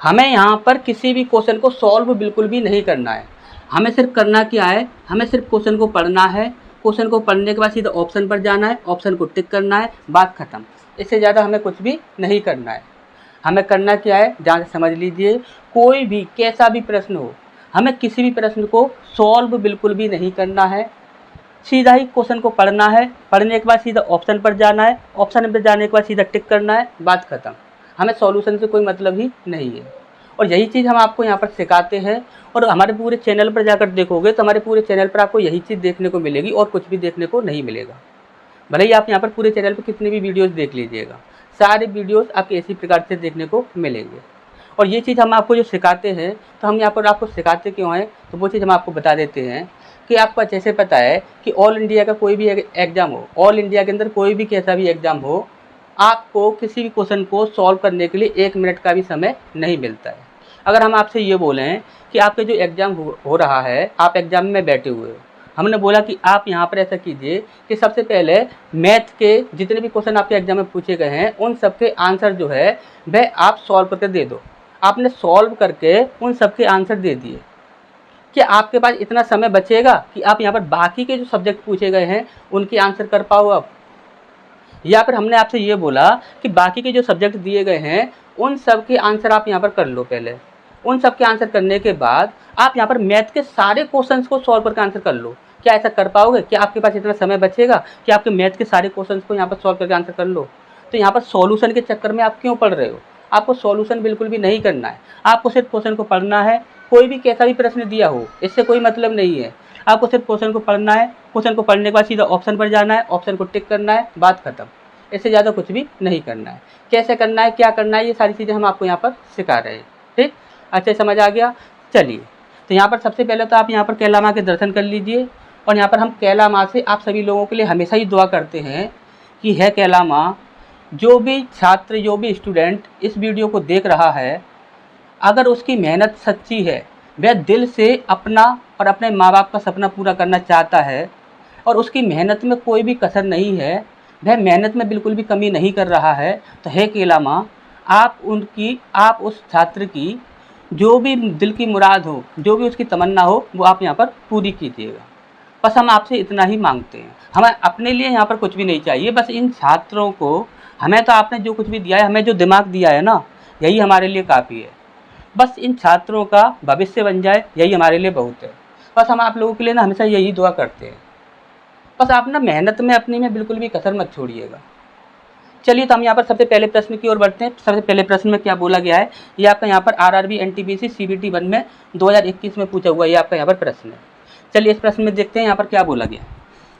हमें यहाँ पर किसी भी क्वेश्चन को सॉल्व बिल्कुल भी नहीं करना है। हमें सिर्फ करना क्या है, हमें सिर्फ क्वेश्चन को पढ़ना है। क्वेश्चन को पढ़ने के बाद सीधा ऑप्शन पर जाना है, ऑप्शन को टिक करना है, बात खत्म। इससे ज़्यादा हमें कुछ भी नहीं करना है। हमें करना क्या है, ध्यान से समझ लीजिए, कोई भी कैसा भी प्रश्न हो, हमें किसी भी प्रश्न को सॉल्व बिल्कुल भी नहीं करना है। सीधा ही क्वेश्चन को पढ़ना है, पढ़ने के बाद सीधा ऑप्शन पर जाना है, ऑप्शन पर जाने के बाद सीधा टिक करना है, बात खत्म। हमें सॉल्यूशन से कोई मतलब ही नहीं है। और यही चीज़ हम आपको यहाँ पर सिखाते हैं। और हमारे पूरे चैनल पर जाकर देखोगे तो हमारे पूरे चैनल पर आपको यही चीज़ देखने को मिलेगी और कुछ भी देखने को नहीं मिलेगा। भले ही आप यहाँ पर पूरे चैनल पर कितने भी वीडियोस देख लीजिएगा, सारे वीडियोस आपको इसी प्रकार से देखने को मिलेंगे। और ये चीज़ हम आपको जो सिखाते हैं, तो हम यहाँ पर आपको सिखाते क्यों हैं, तो वो चीज़ हम आपको बता देते हैं कि आपको अच्छे से पता है कि ऑल इंडिया का कोई भी एग्ज़ाम हो, ऑल इंडिया के अंदर कोई भी कैसा भी एग्ज़ाम हो, आपको किसी भी क्वेश्चन को सॉल्व करने के लिए 1 मिनट का भी समय नहीं मिलता है। अगर हम आपसे ये बोलें कि आपके जो एग्ज़ाम हो रहा है, आप एग्ज़ाम में बैठे हुए हो, हमने बोला कि आप यहाँ पर ऐसा कीजिए कि सबसे पहले मैथ के जितने भी क्वेश्चन आपके एग्ज़ाम में पूछे गए हैं, उन सब के आंसर जो है वह आप सॉल्व करके दे दो। आपने सॉल्व करके उन सब के आंसर दे दिए, क्या आपके पास इतना समय बचेगा कि आप यहाँ पर बाकी के जो सब्जेक्ट पूछे गए हैं उनके आंसर कर पाओ आप? या फिर हमने आपसे ये बोला कि बाकी के जो सब्जेक्ट दिए गए हैं उन सब के आंसर आप यहाँ पर कर लो पहले। उन सब के आंसर करने के बाद आप यहाँ पर मैथ के सारे क्वेश्चंस को सॉल्व करके आंसर कर लो। क्या ऐसा कर पाओगे? क्या आपके पास इतना समय बचेगा कि आपके मैथ के सारे क्वेश्चंस को यहाँ पर सॉल्व करके आंसर कर लो? तो यहाँ पर सॉल्यूशन के चक्कर में आप क्यों पढ़ रहे हो? आपको सॉल्यूशन बिल्कुल भी नहीं करना है। आपको सिर्फ क्वेश्चन को पढ़ना है। कोई भी कैसा भी प्रश्न दिया हो, इससे कोई मतलब नहीं है। आपको सिर्फ क्वेश्चन को पढ़ना है। क्वेश्चन को पढ़ने के बाद सीधा ऑप्शन पर जाना है, ऑप्शन को टिक करना है, बात खत्म। इससे ज़्यादा कुछ भी नहीं करना है। कैसे करना है, क्या करना है, ये सारी चीज़ें हम आपको यहाँ पर सिखा रहे हैं। ठीक, अच्छे समझ आ गया? चलिए, तो यहाँ पर सबसे पहले तो आप यहाँ पर कैला माँ के दर्शन कर लीजिए। और यहाँ पर हम कैला माँ से आप सभी लोगों के लिए हमेशा ही दुआ करते हैं कि है कैला माँ, जो भी छात्र, जो भी स्टूडेंट इस वीडियो को देख रहा है, अगर उसकी मेहनत सच्ची है, वह दिल से अपना और अपने माँ बाप का सपना पूरा करना चाहता है और उसकी मेहनत में कोई भी कसर नहीं है, वह मेहनत में बिल्कुल भी कमी नहीं कर रहा है, तो हे कैला माँ, आप उस छात्र की जो भी दिल की मुराद हो, जो भी उसकी तमन्ना हो, वो आप यहाँ पर पूरी कीजिएगा। बस हम आपसे इतना ही मांगते हैं। हमें अपने लिए यहाँ पर कुछ भी नहीं चाहिए। बस इन छात्रों को, हमें तो आपने जो कुछ भी दिया है, हमें जो दिमाग दिया है ना, यही हमारे लिए काफ़ी है। बस इन छात्रों का भविष्य बन जाए, यही हमारे लिए बहुत है। बस हम आप लोगों के लिए ना हमेशा यही दुआ करते हैं। बस आप ना मेहनत में अपनी में बिल्कुल भी कसर मत छोड़िएगा। चलिए, तो हम यहाँ पर सबसे पहले प्रश्न की ओर बढ़ते हैं। सबसे पहले प्रश्न में क्या बोला गया है, ये आपका यहाँ पर आरआरबी एनटीपीसी सीबीटी 1 में 2021 में पूछा हुआ ये आपका यहाँ पर प्रश्न है। चलिए, इस प्रश्न में देखते हैं यहाँ पर क्या बोला गया है।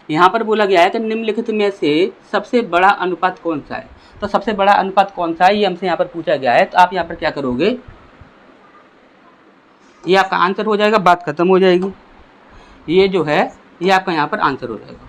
यहाँ पर बोला गया है कि निम्नलिखित में से सबसे बड़ा अनुपात कौन सा है। तो सबसे बड़ा अनुपात कौन सा है, ये हमसे यहाँ पर पूछा गया है। तो आप यहाँ पर क्या करोगे, ये आपका आंसर हो जाएगा, बात खत्म हो जाएगी। ये जो है ये आपका यहाँ पर आंसर हो जाएगा।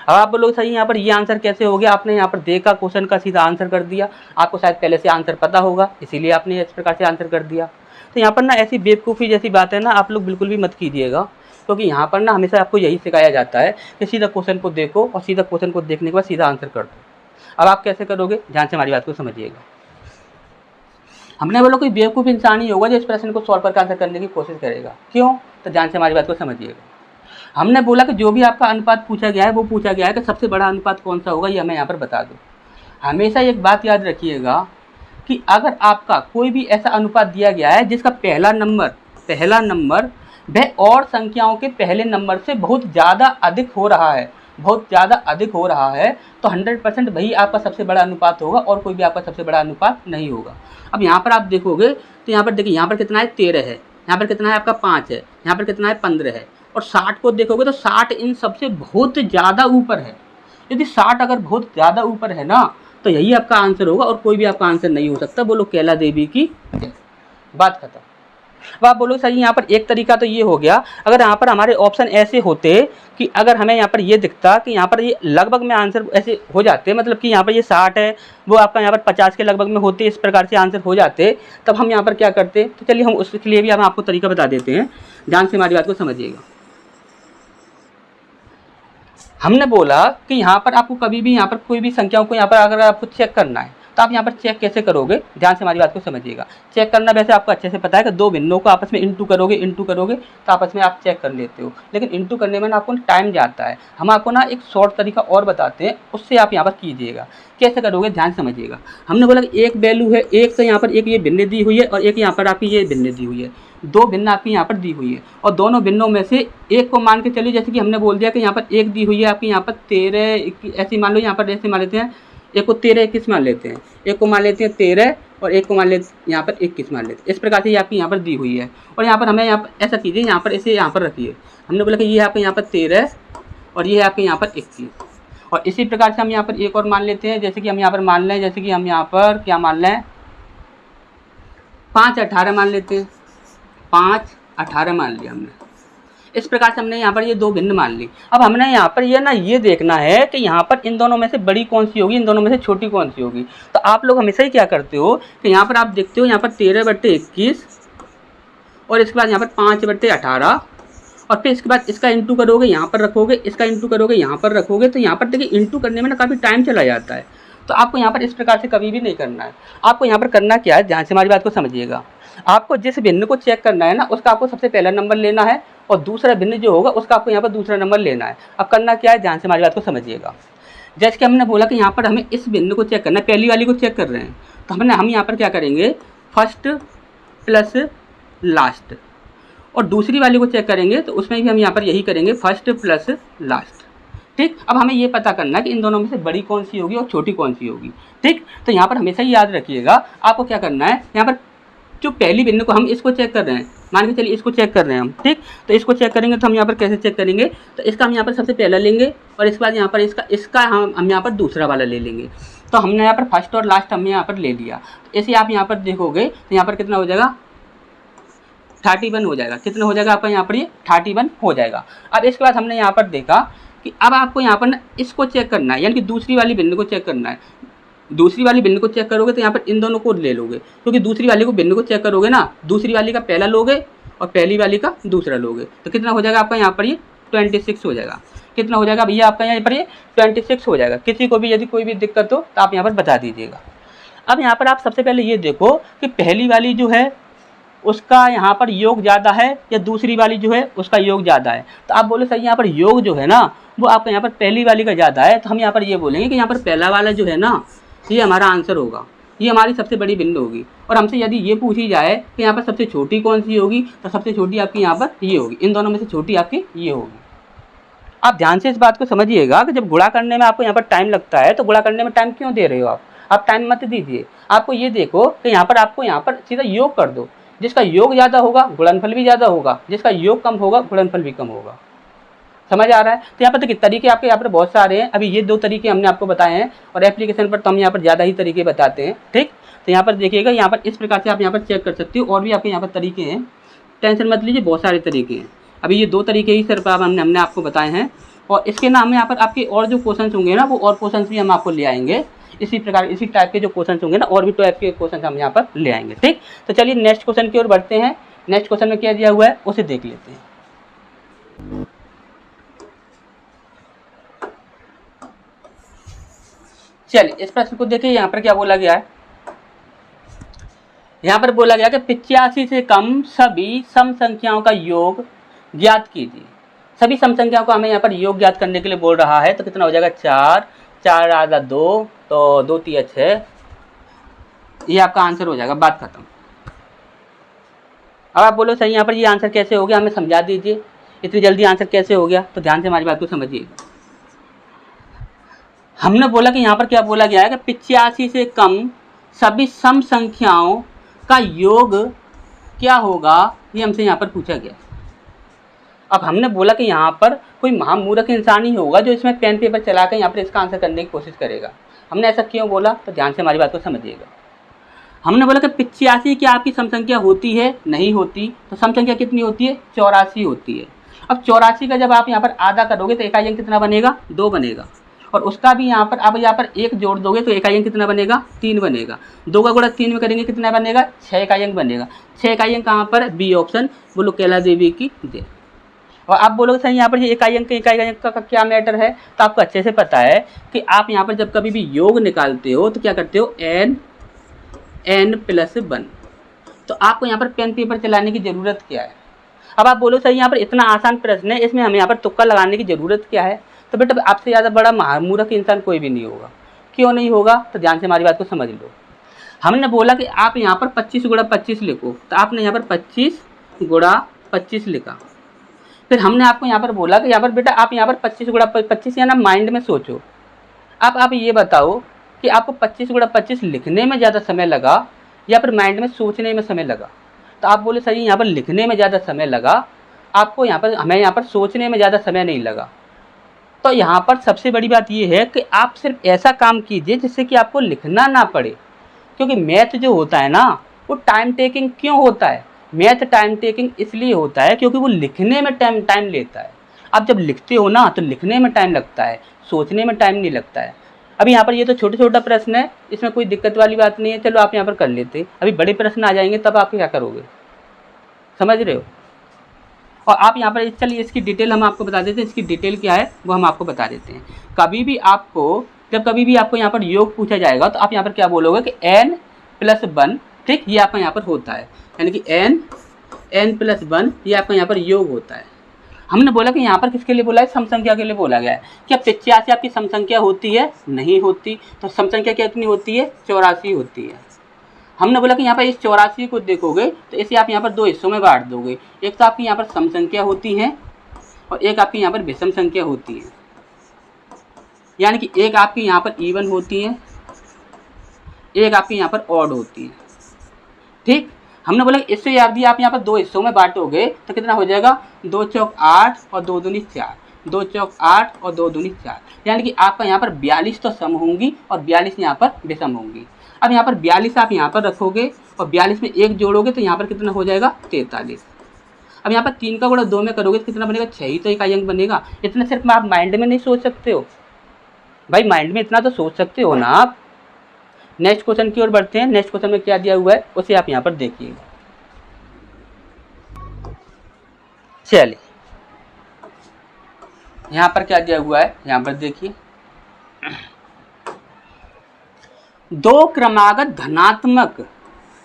अब आप बोलोगे सही, यहाँ पर ये आंसर कैसे हो गया? आपने यहाँ पर देखा, क्वेश्चन का सीधा आंसर कर दिया। आपको शायद पहले से आंसर पता होगा, इसीलिए आपने इस प्रकार से आंसर कर दिया। तो यहाँ पर ना ऐसी बेवकूफ़ी जैसी बात है ना, आप लोग बिल्कुल भी मत कीजिएगा, क्योंकि यहाँ पर ना हमेशा आपको यही सिखाया जाता है कि सीधा क्वेश्चन को देखो और सीधा क्वेश्चन को देखने के बाद सीधा आंसर कर दो। अब आप कैसे करोगे, ध्यान से हमारी बात को समझिएगा। हमने बोला कोई बेवकूफ़ इंसान ही होगा जो इस प्रश्न को सॉल्व करके आंसर करने की कोशिश करेगा। क्यों? तो ध्यान से हमारी बात को समझिएगा। हमने बोला कि जो भी आपका अनुपात पूछा गया है, वो पूछा गया है कि सबसे बड़ा अनुपात कौन सा होगा, ये हमें यहाँ पर बता दो। हमेशा एक बात याद रखिएगा कि अगर आपका कोई भी ऐसा अनुपात दिया गया है जिसका पहला नंबर वह और संख्याओं के पहले नंबर से बहुत ज़्यादा अधिक हो रहा है, तो 100% वही आपका सबसे बड़ा अनुपात होगा और कोई भी आपका सबसे बड़ा अनुपात नहीं होगा। अब यहाँ पर आप देखोगे तो यहाँ पर देखिए, यहाँ पर कितना है, 13 है, यहाँ पर कितना है आपका 5 है, यहाँ पर कितना है 15 है, और 60 को देखोगे तो 60 इन सबसे बहुत ज़्यादा ऊपर है। यदि 60 अगर बहुत ज़्यादा ऊपर है ना, तो यही आपका आंसर होगा और कोई भी आपका आंसर नहीं हो सकता। बोलो कैला देवी की, बात खत्म। अब आप बोलो सही, यहाँ पर एक तरीका तो ये हो गया, अगर यहाँ पर हमारे ऑप्शन ऐसे होते कि अगर हमें यहाँ पर ये दिखता कि यहाँ पर ये लगभग में आंसर ऐसे हो जाते, मतलब कि यहाँ पर ये 60 है, वो आपका यहाँ पर 50 के लगभग में होते, इस प्रकार से आंसर हो जाते, तब हम यहाँ पर क्या करते। तो चलिए, हम उसके लिए भी हम आपको तरीका बता देते हैं, ध्यान से हमारी बात को समझिएगा। हमने बोला कि यहाँ पर आपको कभी भी यहाँ पर कोई भी संख्याओं को यहाँ पर अगर आपको चेक करना है, तो आप यहाँ पर चेक कैसे करोगे, ध्यान से हमारी बात को समझिएगा। चेक करना वैसे आपको अच्छे से पता है कि दो भिन्नों को आपस में इंटू करोगे तो आपस में आप चेक कर लेते हो, लेकिन इंटू करने में ना आपको टाइम जाता है। हम आपको ना एक शॉर्ट तरीका और बताते हैं, उससे आप यहाँ पर कीजिएगा। कैसे करोगे ध्यान समझिएगा। हमने बोला कि एक वैल्यू है, एक तो यहाँ पर एक ये भिन्न दी हुई है और एक यहाँ पर आपकी ये भिन्न दी हुई है, दो भिन्न आपकी यहाँ पर दी हुई है और दोनों भिन्नों में से एक को मान के चलिए, जैसे कि हमने बोल दिया कि यहाँ पर एक दी हुई है आपकी यहाँ पर 13 ऐसी मान लो, यहाँ पर ऐसे मान लेते हैं, एक को 13 21 मान लेते हैं, एक को मान लेते हैं 13 और एक को मान लेते यहाँ पर 21 मान लेते हैं। इस प्रकार से ये आपकी यहाँ पर दी हुई है और यहाँ पर हमें यहाँ पर ऐसा कीजिए, यहाँ पर ऐसे यहाँ पर रखिए। हमने बोला कि ये आपके यहाँ पर 13 और ये है आपके यहाँ पर 21 और इसी प्रकार से हम यहाँ पर एक और मान लेते हैं, जैसे कि हम यहाँ पर मान लें, जैसे कि हम यहाँ पर क्या मान लें, 5 18 मान लेते हैं, 5 18 मान लिया हमने। इस प्रकार से हमने यहाँ पर ये दो भिन्न मान ली। अब हमने यहाँ पर ये देखना है कि यहाँ पर इन दोनों में से बड़ी कौन सी होगी, इन दोनों में से छोटी कौन सी होगी। तो आप लोग हमेशा ही क्या करते हो कि यहाँ पर आप देखते हो यहाँ पर 13/21 और इसके बाद यहाँ पर 5/18 और फिर इसके बाद इसका इंटू करोगे, यहाँ पर रखोगे, इसका इंटू करोगे, यहाँ पर रखोगे। तो यहाँ पर देखिए इंटू करने में ना काफ़ी टाइम चला जाता है। तो आपको यहाँ पर इस प्रकार से कभी भी नहीं करना है। आपको यहाँ पर करना क्या है, ध्यान से हमारी बात को समझिएगा। आपको जिस भिन्न को चेक करना है ना, उसका आपको सबसे पहला नंबर लेना है और दूसरा भिन्न जो होगा उसका आपको यहाँ पर दूसरा नंबर लेना है। अब करना क्या है, ध्यान से हमारी बात को समझिएगा। जैसे कि हमने बोला कि यहाँ पर हमें इस भिन्न को चेक करना है, पहली वाली को चेक कर रहे हैं, तो हम यहाँ पर क्या करेंगे, फर्स्ट प्लस लास्ट। और दूसरी वाली को चेक करेंगे तो उसमें भी हम यहाँ पर यही करेंगे, फर्स्ट प्लस लास्ट। ठीक, अब हमें ये पता करना है कि इन दोनों में से बड़ी कौन सी होगी और छोटी कौन सी होगी। ठीक, तो यहाँ पर हमेशा ही याद रखिएगा, आपको क्या करना है, यहाँ पर जो पहली भिन्न को हम इसको चेक कर रहे हैं, मान के चलिए इसको चेक कर रहे हैं हम। ठीक, तो इसको चेक करेंगे तो हम यहाँ पर कैसे चेक करेंगे, तो इसका हम यहाँ पर सबसे पहला लेंगे और इसके बाद यहाँ पर इसका हम यहाँ पर दूसरा वाला ले लेंगे। तो हमने यहाँ पर फर्स्ट और लास्ट हमने यहाँ पर ले लिया। तो ऐसे आप यहाँ पर देखोगे तो यहाँ पर कितना हो जाएगा, 31 हो जाएगा। कितना हो जाएगा आपका यहाँ पर, ये 31 हो जाएगा। अब इसके बाद हमने यहाँ पर देखा कि अब आपको यहाँ पर ना इसको चेक करना है, यानी कि दूसरी वाली भिन्न को चेक करना है। दूसरी वाली भिन्न को चेक करोगे तो यहाँ पर इन दोनों को ले लोगे, क्योंकि दूसरी वाली को भिन्न को चेक करोगे ना, दूसरी वाली का पहला लोगे और पहली वाली का दूसरा लोगे। तो कितना हो जाएगा आपका यहाँ पर, ये 26 हो जाएगा। कितना हो जाएगा भैया आपका यहाँ पर, ये 26 हो जाएगा। किसी को भी यदि कोई भी दिक्कत हो तो आप यहाँ पर बता दीजिएगा। अब यहाँ पर आप सबसे पहले ये देखो कि पहली वाली जो है उसका यहाँ पर योग ज़्यादा है या दूसरी वाली जो है उसका योग ज़्यादा है। तो आप बोले सही, यहाँ पर योग जो है ना वो आपका यहाँ पर पहली वाली का ज़्यादा है। तो हम यहाँ पर ये बोलेंगे कि यहाँ पर पहला वाला जो है ना, ये हमारा आंसर होगा, ये हमारी सबसे बड़ी भिन्न होगी। और हमसे यदि ये पूछी जाए कि यहाँ पर सबसे छोटी कौन सी होगी, तो सबसे छोटी आपकी यहाँ पर ये होगी। इन दोनों में से छोटी आपकी ये होगी। आप ध्यान से इस बात को समझिएगा कि जब गुणा करने में आपको यहाँ पर टाइम लगता है, तो गुणा करने में टाइम क्यों दे रहे हो आप टाइम मत दीजिए। आपको ये देखो कि यहाँ पर आपको यहाँ पर सीधा योग कर दो। जिसका योग ज़्यादा होगा गुणनफल भी ज़्यादा होगा, जिसका योग कम होगा गुणनफल भी कम होगा। समझ आ रहा है। तो यहाँ पर देखिए तरीके आपके यहाँ पर बहुत सारे हैं। अभी ये 2 तरीके हमने आपको बताए हैं और एप्लीकेशन पर तो हम यहाँ पर ज़्यादा ही तरीके बताते हैं। ठीक, तो यहाँ पर देखिएगा, यहाँ पर इस प्रकार से आप यहाँ पर चेक कर सकते हो। और भी आपके यहाँ पर तरीके हैं, टेंशन मत लीजिए, बहुत सारे तरीके हैं। अभी ये 2 तरीके ही सिर्फ हमने आपको बताए हैं और इसके नाम में यहाँ पर आपके और जो क्वेश्चन होंगे ना, वो और क्वेश्चन भी हम आपको ले आएंगे। इसी प्रकार इसी टाइप के जो क्वेश्चन होंगे ना, और भी टाइप के क्वेश्चन हम यहाँ पर ले आएंगे। ठीक, तो चलिए नेक्स्ट क्वेश्चन की ओर बढ़ते हैं। नेक्स्ट क्वेश्चन में क्या दिया हुआ है उसे देख लेते हैं। चलिए इस प्रश्न को देखिए, यहाँ पर क्या बोला गया है। यहाँ पर बोला गया कि 85 से कम सभी सम संख्याओं का योग ज्ञात कीजिए। सभी सम संख्याओं को हमें यहाँ पर योग ज्ञात करने के लिए बोल रहा है। तो कितना हो जाएगा, 4 4 आधा 2, तो 2 3 6, ये आपका आंसर हो जाएगा। बात खत्म। अब आप बोलो सही, यहाँ पर ये आंसर कैसे हो गया, हमें समझा दीजिए, इतनी जल्दी आंसर कैसे हो गया। तो ध्यान से हमारी बात को समझिएगा। हमने बोला कि यहाँ पर क्या बोला गया है कि 85 से कम सभी सम संख्याओं का योग क्या होगा, ये हमसे यहाँ पर पूछा गया। अब हमने बोला कि यहाँ पर कोई महामूर्ख इंसान ही होगा जो इसमें पेन पेपर चला कर यहाँ पर इसका आंसर करने की कोशिश करेगा। हमने ऐसा क्यों बोला, तो ध्यान से हमारी बात को समझिएगा। हमने बोला कि 85 क्या आपकी सम संख्या होती है, नहीं होती। तो सम संख्या कितनी होती है, 84 होती है। अब 84 का जब आप यहाँ पर आधा करोगे तो इकाई अंक कितना बनेगा, 2 बनेगा। और उसका भी यहाँ पर आप यहाँ पर 1 जोड़ दोगे तो इकाई अंक कितना बनेगा, 3 बनेगा। 2 का गुणा 3 में करेंगे कितना बनेगा, 6 इकाई अंक बनेगा। 6 इकाई अंक कहाँ पर, बी ऑप्शन, बोलो कैला देवी की दे। और आप बोलोगे सर यहाँ पर ये इकाई अंक का क्या मैटर है, तो आपको अच्छे से पता है कि आप यहाँ पर जब कभी भी योग निकालते हो तो क्या करते हो, n+1। तो आपको यहाँ पर पेन पेपर चलाने की ज़रूरत क्या है। अब आप बोलो सर यहाँ पर इतना आसान प्रश्न है, इसमें हमें यहाँ पर तुक्का लगाने की ज़रूरत क्या है। तो बेटा आपसे ज़्यादा बड़ा महामूर्ख इंसान कोई भी नहीं होगा। क्यों नहीं होगा, तो ध्यान से हमारी बात को समझ लो। हमने बोला कि आप यहाँ पर 25 × 25 लिखो, तो आपने यहाँ पर 25 × 25 लिखा। फिर हमने आपको यहाँ पर बोला कि यहाँ पर बेटा आप यहाँ पर 25 × 25 या ना माइंड में सोचो। अब आप ये बताओ कि आपको 25 × 25 लिखने में ज़्यादा समय लगा या फिर माइंड में सोचने में समय लगा। तो आप बोले सर यहाँ पर लिखने में ज़्यादा समय लगा, आपको यहाँ पर, हमें यहाँ पर सोचने में ज़्यादा समय नहीं लगा। तो यहाँ पर सबसे बड़ी बात ये है कि आप सिर्फ ऐसा काम कीजिए जिससे कि आपको लिखना ना पड़े। क्योंकि मैथ जो होता है ना वो टाइम टेकिंग क्यों होता है, मैथ टाइम टेकिंग इसलिए होता है क्योंकि वो लिखने में टाइम लेता है। आप जब लिखते हो ना तो लिखने में टाइम लगता है, सोचने में टाइम नहीं लगता है। अभी यहाँ पर ये तो छोटा प्रश्न है, इसमें कोई दिक्कत वाली बात नहीं है, चलो आप यहाँ पर कर लेते। अभी बड़े प्रश्न आ जाएंगे तब आप क्या करोगे, समझ रहे हो। और आप यहाँ पर चलिए इसकी डिटेल हम आपको बता देते हैं, इसकी डिटेल क्या है वो हम आपको बता देते हैं। कभी भी आपको यहाँ पर योग पूछा जाएगा तो आप यहाँ पर क्या बोलोगे कि n+1, ठीक, ये आपका यहाँ पर होता है, यानी कि n+1 ये आपका यहाँ पर योग होता है। हमने बोला कि यहाँ पर किसके लिए बोला है, सम संख्या के लिए बोला गया है। क्या 85 आपकी सम संख्या होती है, नहीं होती। तो सम संख्या कितनी होती है, 84 होती है। हमने बोला कि यहाँ पर इस 84 को देखोगे तो इसे आप यहाँ पर दो हिस्सों में बांट दोगे, एक तो आपकी यहाँ पर सम संख्या होती है और एक आपकी यहाँ पर विषम संख्या होती है। यानी कि एक आपकी यहाँ पर इवन होती है, एक आपकी यहाँ पर ऑड होती है, ठीक। हमने बोला इससे यदि आप यहाँ पर दो हिस्सों में बांटोगे तो कितना हो जाएगा, 2 चौक 8 और 2 दूनी 4, 2 चौक 8 और 2 दूनी 4, यानी कि आपका यहाँ पर 42 तो सम होंगी और 42 यहाँ पर विषम होंगी। अब यहाँ पर 42 आप यहाँ पर रखोगे और 42 में 1 जोड़ोगे तो यहाँ पर कितना हो जाएगा, 43। अब यहाँ पर 3 का गुणा 2 में करोगे तो कितना बनेगा, 6 ही तो इकाई अंक बनेगा। इतना सिर्फ आप माइंड में नहीं सोच सकते हो भाई, माइंड में इतना तो सोच सकते हो ना आप। नेक्स्ट क्वेश्चन की ओर बढ़ते हैं। नेक्स्ट क्वेश्चन में क्या दिया हुआ है उसे आप यहाँ पर देखिएगा। चलिए यहाँ पर क्या दिया हुआ है, यहाँ पर देखिए, 2 क्रमागत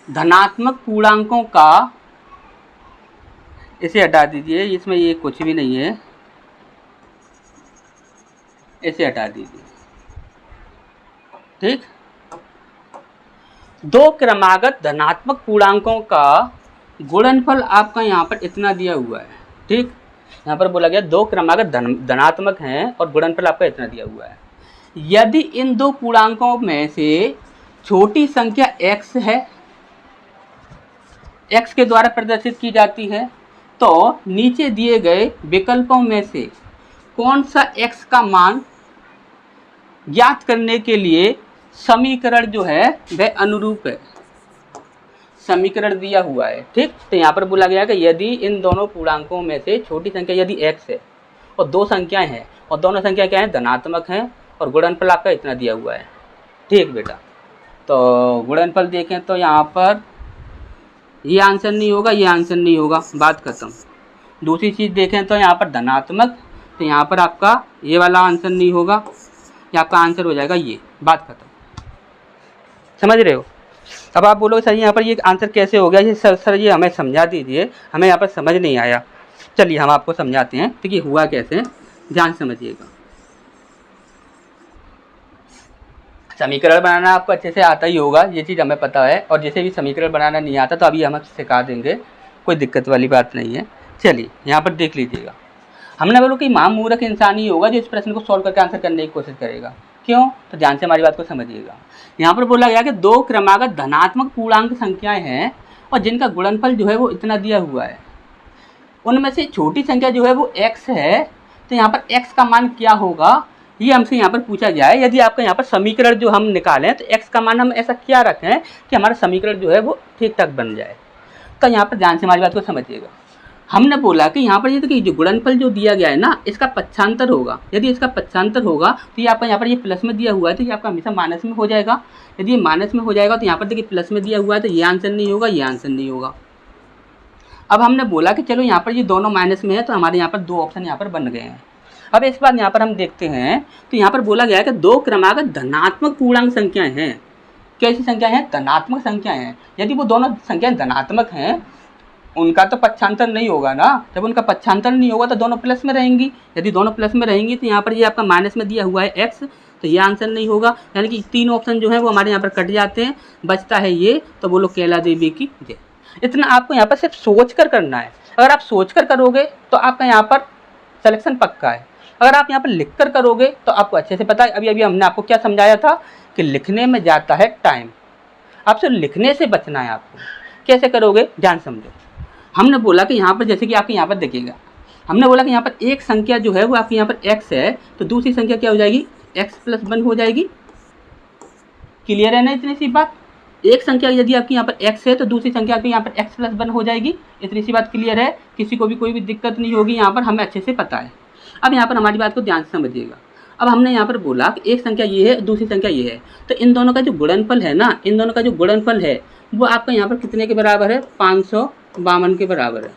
धनात्मक पूर्णांकों का, इसे हटा दीजिए, इसमें ये कुछ भी नहीं है, इसे हटा दीजिए, ठीक। 2 क्रमागत धनात्मक पूर्णांकों का गुणनफल आपका यहाँ पर इतना दिया हुआ है, ठीक। यहाँ पर बोला गया 2 क्रमागत धनात्मक हैं और गुणनफल आपका इतना दिया हुआ है। यदि इन दो पूर्णांकों में से छोटी संख्या x है, x के द्वारा प्रदर्शित की जाती है, तो नीचे दिए गए विकल्पों में से कौन सा x का मान ज्ञात करने के लिए समीकरण जो है वह अनुरूप है। समीकरण दिया हुआ है, ठीक। तो यहाँ पर बोला गया कि यदि इन दोनों पूर्णांकों में से छोटी संख्या यदि x है और दो संख्याएं हैं और दोनों संख्या क्या है, धनात्मक हैं और गुणनफल आपका इतना दिया हुआ है, ठीक बेटा। तो गुणनफल देखें तो यहाँ पर ये आंसर नहीं होगा, ये आंसर नहीं होगा, बात खत्म। दूसरी चीज़ देखें तो यहाँ पर धनात्मक, तो यहाँ पर आपका ये वाला आंसर नहीं होगा, ये आपका आंसर हो जाएगा ये, बात खत्म। समझ रहे हो। अब आप बोलोगे सर यहाँ पर ये आंसर कैसे हो गया, ये सर ये हमें समझा दीजिए, हमें यहाँ पर समझ नहीं आया। चलिए हम आपको समझाते हैं कि ये हुआ कैसे, ध्यान समझिएगा। समीकरण बनाना आपको अच्छे से आता ही होगा, ये चीज़ हमें पता है, और जैसे भी समीकरण बनाना नहीं आता तो अभी हम सिखा देंगे, कोई दिक्कत वाली बात नहीं है। चलिए यहाँ पर देख लीजिएगा। हमने बोला कि महामूर्ख इंसान ही होगा जो इस प्रश्न को सॉल्व करके आंसर करने की कोशिश करेगा। क्यों, तो ध्यान से हमारी बात को समझिएगा। यहाँ पर बोला गया कि 2 क्रमागत धनात्मक पूर्णांक संख्याएं हैं और जिनका गुणनफल जो है वो इतना दिया हुआ है। उनमें से छोटी संख्या जो है वो x है, तो यहाँ पर x का मान क्या होगा ये हमसे यहाँ पर पूछा गया है। यदि आपका यहाँ पर समीकरण जो हम निकालें तो x का मान हम ऐसा क्या रखें कि हमारा समीकरण जो है वो ठीक ठाक बन जाए। तो यहाँ पर ध्यान से हमारी बात को समझिएगा। हमने बोला कि यहाँ पर ये देखिए जो गुणनफल जो दिया गया है ना, इसका पक्षांतर होगा। यदि इसका पक्षांतर होगा तो ये आपका यहाँ पर ये प्लस में दिया हुआ है तो ये आपका हमेशा माइनस में हो जाएगा। यदि ये माइनस में हो जाएगा तो यहाँ पर देखिए प्लस में दिया हुआ है तो ये आंसर नहीं होगा, ये आंसर नहीं होगा। अब हमने बोला कि चलो यहाँ पर ये दोनों माइनस में है तो हमारे यहाँ पर दो ऑप्शन यहाँ पर बन गए हैं। अब इस बार यहाँ पर हम देखते हैं तो यहाँ पर बोला गया है कि दो क्रमागत धनात्मक पूर्णांक संख्याएं हैं। कैसी संख्याएं हैं? धनात्मक संख्याएं हैं। यदि वो दोनों संख्याएं धनात्मक हैं, उनका तो पक्षांतर नहीं होगा ना। जब उनका पक्षांतर नहीं होगा तो दोनों प्लस में रहेंगी। यदि दोनों प्लस में रहेंगी तो यहाँ पर ये आपका माइनस में दिया हुआ है एक्स, तो ये आंसर नहीं होगा। यानी कि तीन ऑप्शन जो है वो हमारे यहाँ पर कट जाते हैं, बचता है ये, तो बोलो कैला देवी की जय। इतना आपको यहाँ पर सिर्फ सोच कर करना है। अगर आप सोच कर करोगे तो आपका यहाँ पर सिलेक्शन पक्का है। अगर आप यहाँ पर लिख कर करोगे तो आपको अच्छे से पता है। अभी हमने आपको क्या समझाया था कि लिखने में जाता है टाइम, आपसे लिखने से बचना है आपको। कैसे करोगे ध्यान समझो। हमने बोला कि यहाँ पर जैसे कि आपके यहाँ पर देखिएगा, हमने बोला कि यहाँ पर एक संख्या जो है वो आपकी यहाँ पर x है, तो दूसरी संख्या क्या हो जाएगी? x+1 हो जाएगी। क्लियर है ना इतनी सी बात? एक संख्या यदि आपकी यहाँ पर x है तो दूसरी संख्या आपकी यहाँ पर x+1 हो जाएगी। इतनी सी बात क्लियर है? किसी को भी कोई भी दिक्कत नहीं होगी, यहाँ पर हमें अच्छे से पता है। अब यहाँ पर हमारी बात को ध्यान से समझिएगा। अब हमने यहाँ पर बोला कि एक संख्या ये है, दूसरी संख्या ये है, तो इन दोनों का जो गुणनफल है ना, इन दोनों का जो गुणनफल है वो आपका यहाँ पर कितने के बराबर है? 552 के बराबर है।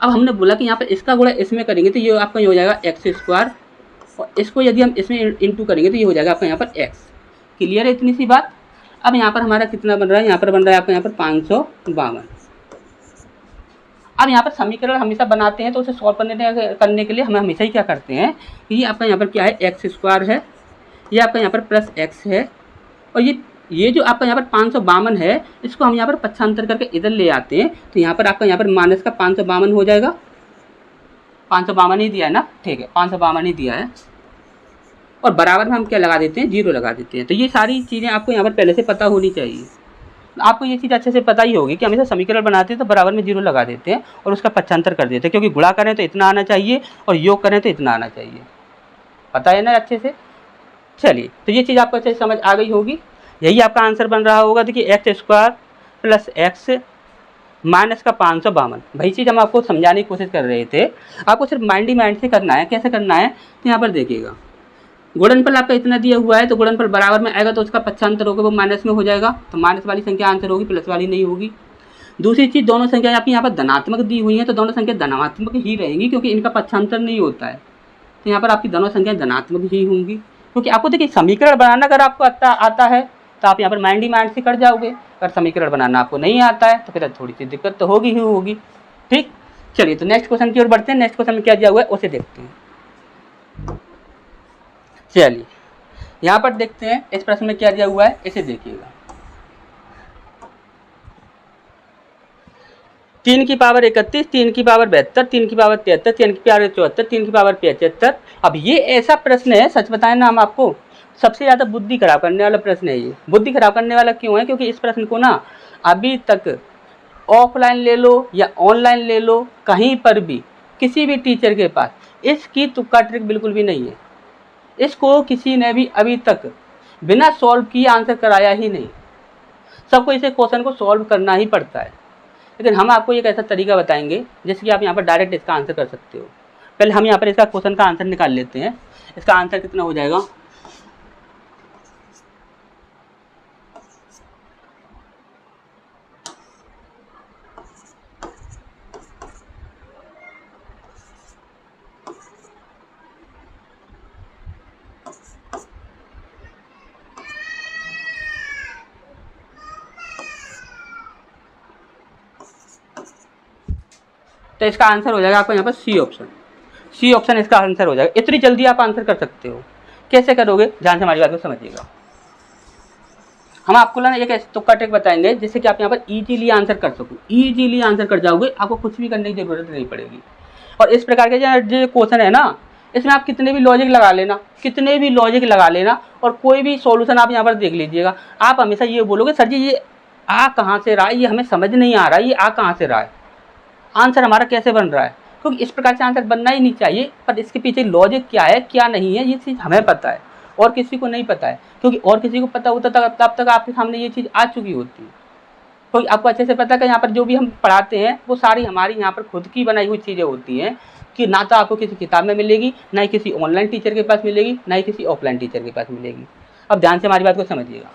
अब हमने बोला कि यहाँ पर इसका गुणा इसमें करेंगे तो ये आपका ये हो जाएगा x², और इसको यदि हम इसमें इंटू करेंगे तो ये हो जाएगा आपका यहाँ पर x। क्लियर है इतनी सी बात? अब यहाँ पर हमारा कितना बन रहा है? यहाँ पर बन रहा है आपका यहाँ पर 552। अब यहाँ पर समीकरण हमेशा बनाते हैं तो उसे सॉल्व करने के लिए हम हमेशा ही क्या करते हैं कि ये आपका यहाँ पर क्या है? x² है, ये आपका यहाँ पर प्लस x है, और ये जो आपका यहाँ पर 552 है इसको हम यहाँ पर पक्षांतर करके इधर ले आते हैं, तो यहाँ पर आपका यहाँ पर माइनस का 552 हो जाएगा। 552 ही दिया है ना, ठीक है, 552 ही दिया है, और बराबर में हम क्या लगा देते हैं? 0 लगा देते हैं। तो ये सारी चीज़ें आपको यहाँ पर पहले से पता होनी चाहिए। आपको ये चीज़ अच्छे से पता ही होगी कि हमेशा समीकरण बनाते हैं तो बराबर में 0 लगा देते हैं और उसका पक्षांतर कर देते हैं, क्योंकि गुणा करें तो इतना आना चाहिए और योग करें तो इतना आना चाहिए। पता है ना अच्छे से? चलिए, तो ये चीज़ आपको अच्छे से समझ आ गई होगी। यही आपका आंसर बन रहा होगा। देखिए x² प्लस x माइनस का 552, वही चीज़ हम आपको समझाने की कोशिश कर रहे थे। आपको सिर्फ माइंड ही माइंड से करना है। कैसे करना है? तो यहाँ पर देखिएगा, गुणनफल आपका इतना दिया हुआ है तो गुणनफल बराबर में आएगा तो उसका पक्षांतर होगा वो माइनस में हो जाएगा, तो माइनस वाली संख्या आंसर होगी, प्लस वाली नहीं होगी। दूसरी चीज़, दोनों संख्या आपकी यहाँ पर धनात्मक दी हुई हैं तो दोनों संख्या धनात्मक ही रहेंगी, क्योंकि इनका पक्षांतर नहीं होता है, तो यहाँ पर आपकी दोनों संख्याएं धनात्मक ही होंगी। क्योंकि आपको देखिए समीकरण बनाना अगर आपको आता है तो आप यहाँ पर माइंड ही माइंड से कर जाओगे। अगर समीकरण बनाना आपको नहीं आता है तो फिर थोड़ी सी दिक्कत तो होगी ही होगी। ठीक, चलिए तो नेक्स्ट क्वेश्चन की ओर बढ़ते हैं। नेक्स्ट क्वेश्चन में क्या दिया हुआ है उसे देखते हैं। चलिए यहाँ पर देखते हैं इस प्रश्न में क्या दिया हुआ है, इसे देखिएगा। 3 की पावर 31, 3 की पावर 72, 3 की पावर 73, 3 की पावर 74, 3 की पावर 75। अब ये ऐसा प्रश्न है, सच बताएं ना, हम आपको सबसे ज़्यादा बुद्धि खराब करने वाला प्रश्न है ये। बुद्धि खराब करने वाला क्यों है? क्योंकि इस प्रश्न को ना अभी तक ऑफलाइन ले लो या ऑनलाइन ले लो, कहीं पर भी किसी भी टीचर के पास इसकी तुक्का ट्रिक बिल्कुल भी नहीं है। इसको किसी ने भी अभी तक बिना सॉल्व किए आंसर कराया ही नहीं। सबको इसे क्वेश्चन को सॉल्व करना ही पड़ता है। लेकिन हम आपको एक ऐसा तरीका बताएंगे जिससे कि आप यहाँ पर डायरेक्ट इसका आंसर कर सकते हो। पहले हम यहाँ पर इसका क्वेश्चन का आंसर निकाल लेते हैं। इसका आंसर कितना हो जाएगा? तो इसका आंसर हो जाएगा आपका यहाँ पर सी ऑप्शन। सी ऑप्शन इसका आंसर हो जाएगा। इतनी जल्दी आप आंसर कर सकते हो। कैसे करोगे? ध्यान से हमारी बात को समझिएगा। हम आपको ना एक ऐसे तुक्का ट्रिक बताएंगे जिससे कि आप यहाँ पर इजीली आंसर कर सको। इजीली आंसर कर जाओगे, आपको कुछ भी करने की जरूरत नहीं पड़ेगी। और इस प्रकार के जो क्वेश्चन है ना, इसमें आप कितने भी लॉजिक लगा लेना, कितने भी लॉजिक लगा लेना, और कोई भी सॉल्यूशन आप यहाँ पर देख लीजिएगा। आप हमेशा ये बोलोगे सर जी ये आ कहाँ से रहा है, ये हमें समझ नहीं आ रहा है, ये आ कहाँ से रहा है, आंसर हमारा कैसे बन रहा है। क्योंकि इस प्रकार से आंसर बनना ही नहीं चाहिए, पर इसके पीछे लॉजिक क्या है क्या नहीं है ये चीज़ हमें पता है और किसी को नहीं पता है। क्योंकि और किसी को पता होता तब तक आपके सामने ये चीज़ आ चुकी होती है। क्योंकि आपको अच्छे से पता है कि यहाँ पर जो भी हम पढ़ाते हैं वो सारी हमारी यहाँ पर खुद की बनाई हुई चीज़ें होती हैं, कि ना तो आपको किसी किताब में मिलेगी, ना ही किसी ऑनलाइन टीचर के पास मिलेगी, ना ही किसी ऑफलाइन टीचर के पास मिलेगी। अब ध्यान से हमारी बात को समझिएगा।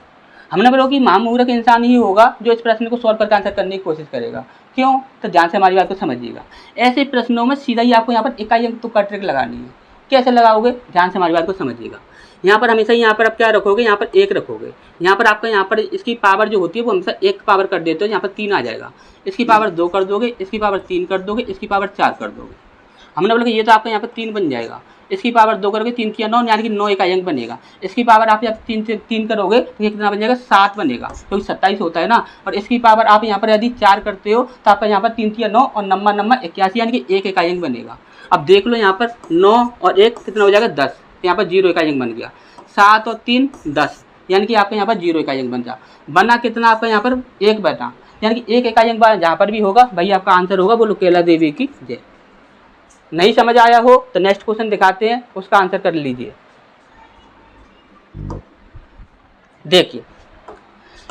हमने बोला कि महामूर्ख इंसान ही होगा जो इस प्रश्न को सॉल्व करके आंसर करने की कोशिश करेगा। क्यों? तो ध्यान से हमारी बात को समझिएगा। ऐसे प्रश्नों में सीधा ही आपको यहाँ पर इकाई अंक तुक्का ट्रिक लगानी है। कैसे लगाओगे? ध्यान से हमारी बात को समझिएगा। यहाँ पर हमेशा यहाँ पर आप क्या रखोगे? यहाँ पर 1 रखोगे। यहाँ पर आपका यहाँ पर इसकी पावर जो होती है वो हमेशा 1 पावर कर देते हो, यहाँ पर 3 आ जाएगा। इसकी पावर 2 कर दोगे, इसकी पावर 3 कर दोगे, इसकी पावर 4 कर दोगे। हमने बोला कि ये तो आपका यहाँ पर 3 बन जाएगा। इसकी पावर 2 करोगे, 3 किया 9, यानी कि 9 इकाई अंक बनेगा। इसकी पावर आप यहाँ 3 से 3 करोगे तो ये कितना बन जाएगा? 7 बनेगा, क्योंकि 27 होता है ना। और इसकी पावर आप यहाँ पर यदि 4 करते हो तो आपका यहाँ पर 3 किया 9 और नम्मा 81, यानी कि 1 इकाई अंक बनेगा। अब देख लो यहाँ पर 9 और 1 कितना हो जाएगा? 10। यहाँ पर 0 इकाई अंक बन गया। 7 और 3 10, यानी कि आपका यहाँ पर 0 इकाई अंक बना कितना आपका यहाँ पर 1 बना, यानी कि 1 इकाई अंक जहाँ पर भी होगा भाई आपका आंसर होगा बोलो केला देवी की जय। नहीं समझ आया हो तो नेक्स्ट क्वेश्चन दिखाते हैं, उसका आंसर कर लीजिए। देखिए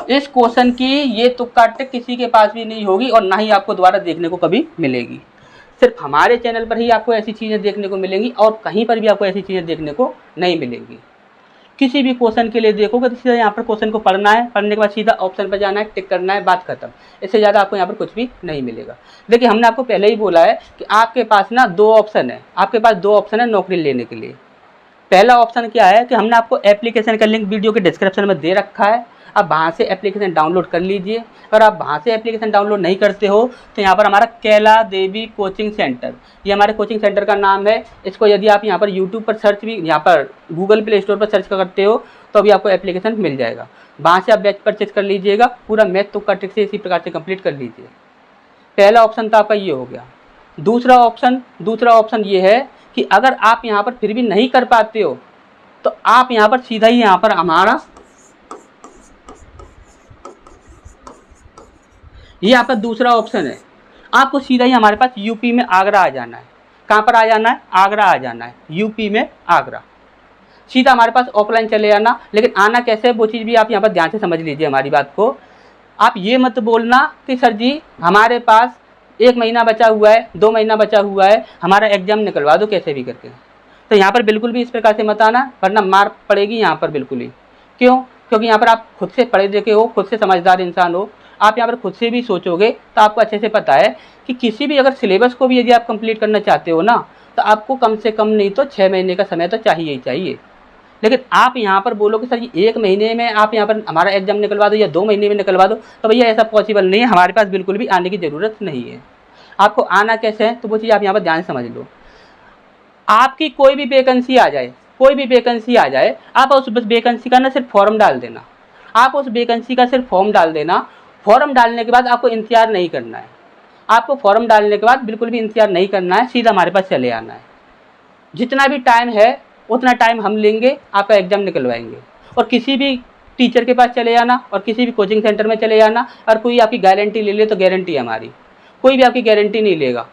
इस क्वेश्चन की ये तुक्का ट्रिक किसी के पास भी नहीं होगी और ना ही आपको दोबारा देखने को कभी मिलेगी। सिर्फ हमारे चैनल पर ही आपको ऐसी चीज़ें देखने को मिलेंगी और कहीं पर भी आपको ऐसी चीज़ें देखने को नहीं मिलेंगी। किसी भी क्वेश्चन के लिए देखोगे तो सीधा यहाँ पर क्वेश्चन को पढ़ना है, पढ़ने के बाद सीधा ऑप्शन पर जाना है, टिक करना है, बात खत्म। इससे ज़्यादा आपको यहाँ पर कुछ भी नहीं मिलेगा। देखिए हमने आपको पहले ही बोला है कि आपके पास ना 2 ऑप्शन है, आपके पास 2 ऑप्शन है नौकरी लेने के लिए। पहला ऑप्शन क्या है कि हमने आपको एप्लीकेशन का लिंक वीडियो के डिस्क्रिप्शन में दे रखा है, आप वहाँ से एप्लीकेशन डाउनलोड कर लीजिए। अगर आप वहाँ से एप्लीकेशन डाउनलोड नहीं करते हो तो यहाँ पर हमारा केला देवी कोचिंग सेंटर, ये हमारे कोचिंग सेंटर का नाम है। इसको यदि आप यहाँ पर यूट्यूब पर सर्च भी, यहाँ पर गूगल प्ले स्टोर पर सर्च करते हो तो अभी आपको एप्लीकेशन मिल जाएगा। वहाँ से आप बैच परचेज कर लीजिएगा, पूरा मैथ तुक्का ट्रिक से इसी प्रकार से कंप्लीट कर लीजिए। पहला ऑप्शन तो आपका ये हो गया। दूसरा ऑप्शन ये है कि अगर आप यहाँ पर फिर भी नहीं कर पाते हो तो आप यहाँ पर सीधा ही यहाँ पर हमारा ये आपका दूसरा ऑप्शन है। आपको सीधा ही हमारे पास यूपी में आगरा आ जाना है। कहाँ पर आ जाना है? आगरा आ जाना है, यूपी में आगरा। सीधा हमारे पास ऑफलाइन चले आना। लेकिन आना कैसे है वो चीज़ भी आप यहाँ पर ध्यान से समझ लीजिए हमारी बात को। आप ये मत बोलना कि सर जी हमारे पास 1 महीना बचा हुआ है, 2 महीना बचा हुआ है, हमारा एग्जाम निकलवा दो कैसे भी करके। तो यहाँ पर बिल्कुल भी इस प्रकार से मत आना, वरना मार पड़ेगी यहाँ पर बिल्कुल ही। क्यों? क्योंकि यहाँ पर आप खुद से पढ़े लिखे हो, खुद से समझदार इंसान हो, आप यहाँ पर खुद से भी सोचोगे तो आपको अच्छे से पता है कि किसी भी अगर सिलेबस को भी यदि आप कंप्लीट करना चाहते हो ना तो आपको कम से कम नहीं तो 6 महीने का समय तो चाहिए ही चाहिए। लेकिन आप यहाँ पर बोलो कि सर ये 1 महीने में आप यहाँ पर हमारा एग्जाम निकलवा दो या 2 महीने में निकलवा दो, तो भैया ऐसा पॉसिबल नहीं है। हमारे पास बिल्कुल भी आने की ज़रूरत नहीं है। आपको आना कैसे है तो वो चीज़ आप यहाँ पर ध्यान समझ लो। आपकी कोई भी वैकेंसी आ जाए, आप उस वैकेंसी का ना सिर्फ फॉर्म डाल देना। आप उस वैकेंसी का सिर्फ फॉर्म डाल देना। फॉर्म डालने के बाद आपको इंतजार नहीं करना है। आपको फॉर्म डालने के बाद बिल्कुल भी इंतजार नहीं करना है, सीधा हमारे पास चले आना है। जितना भी टाइम है उतना टाइम हम लेंगे, आपका एग्ज़ाम निकलवाएंगे। और किसी भी टीचर के पास चले जाना और किसी भी कोचिंग सेंटर में चले जाना। और कोई आपकी गारंटी ले ले तो गारंटी है हमारी, कोई भी आपकी गारंटी नहीं लेगा।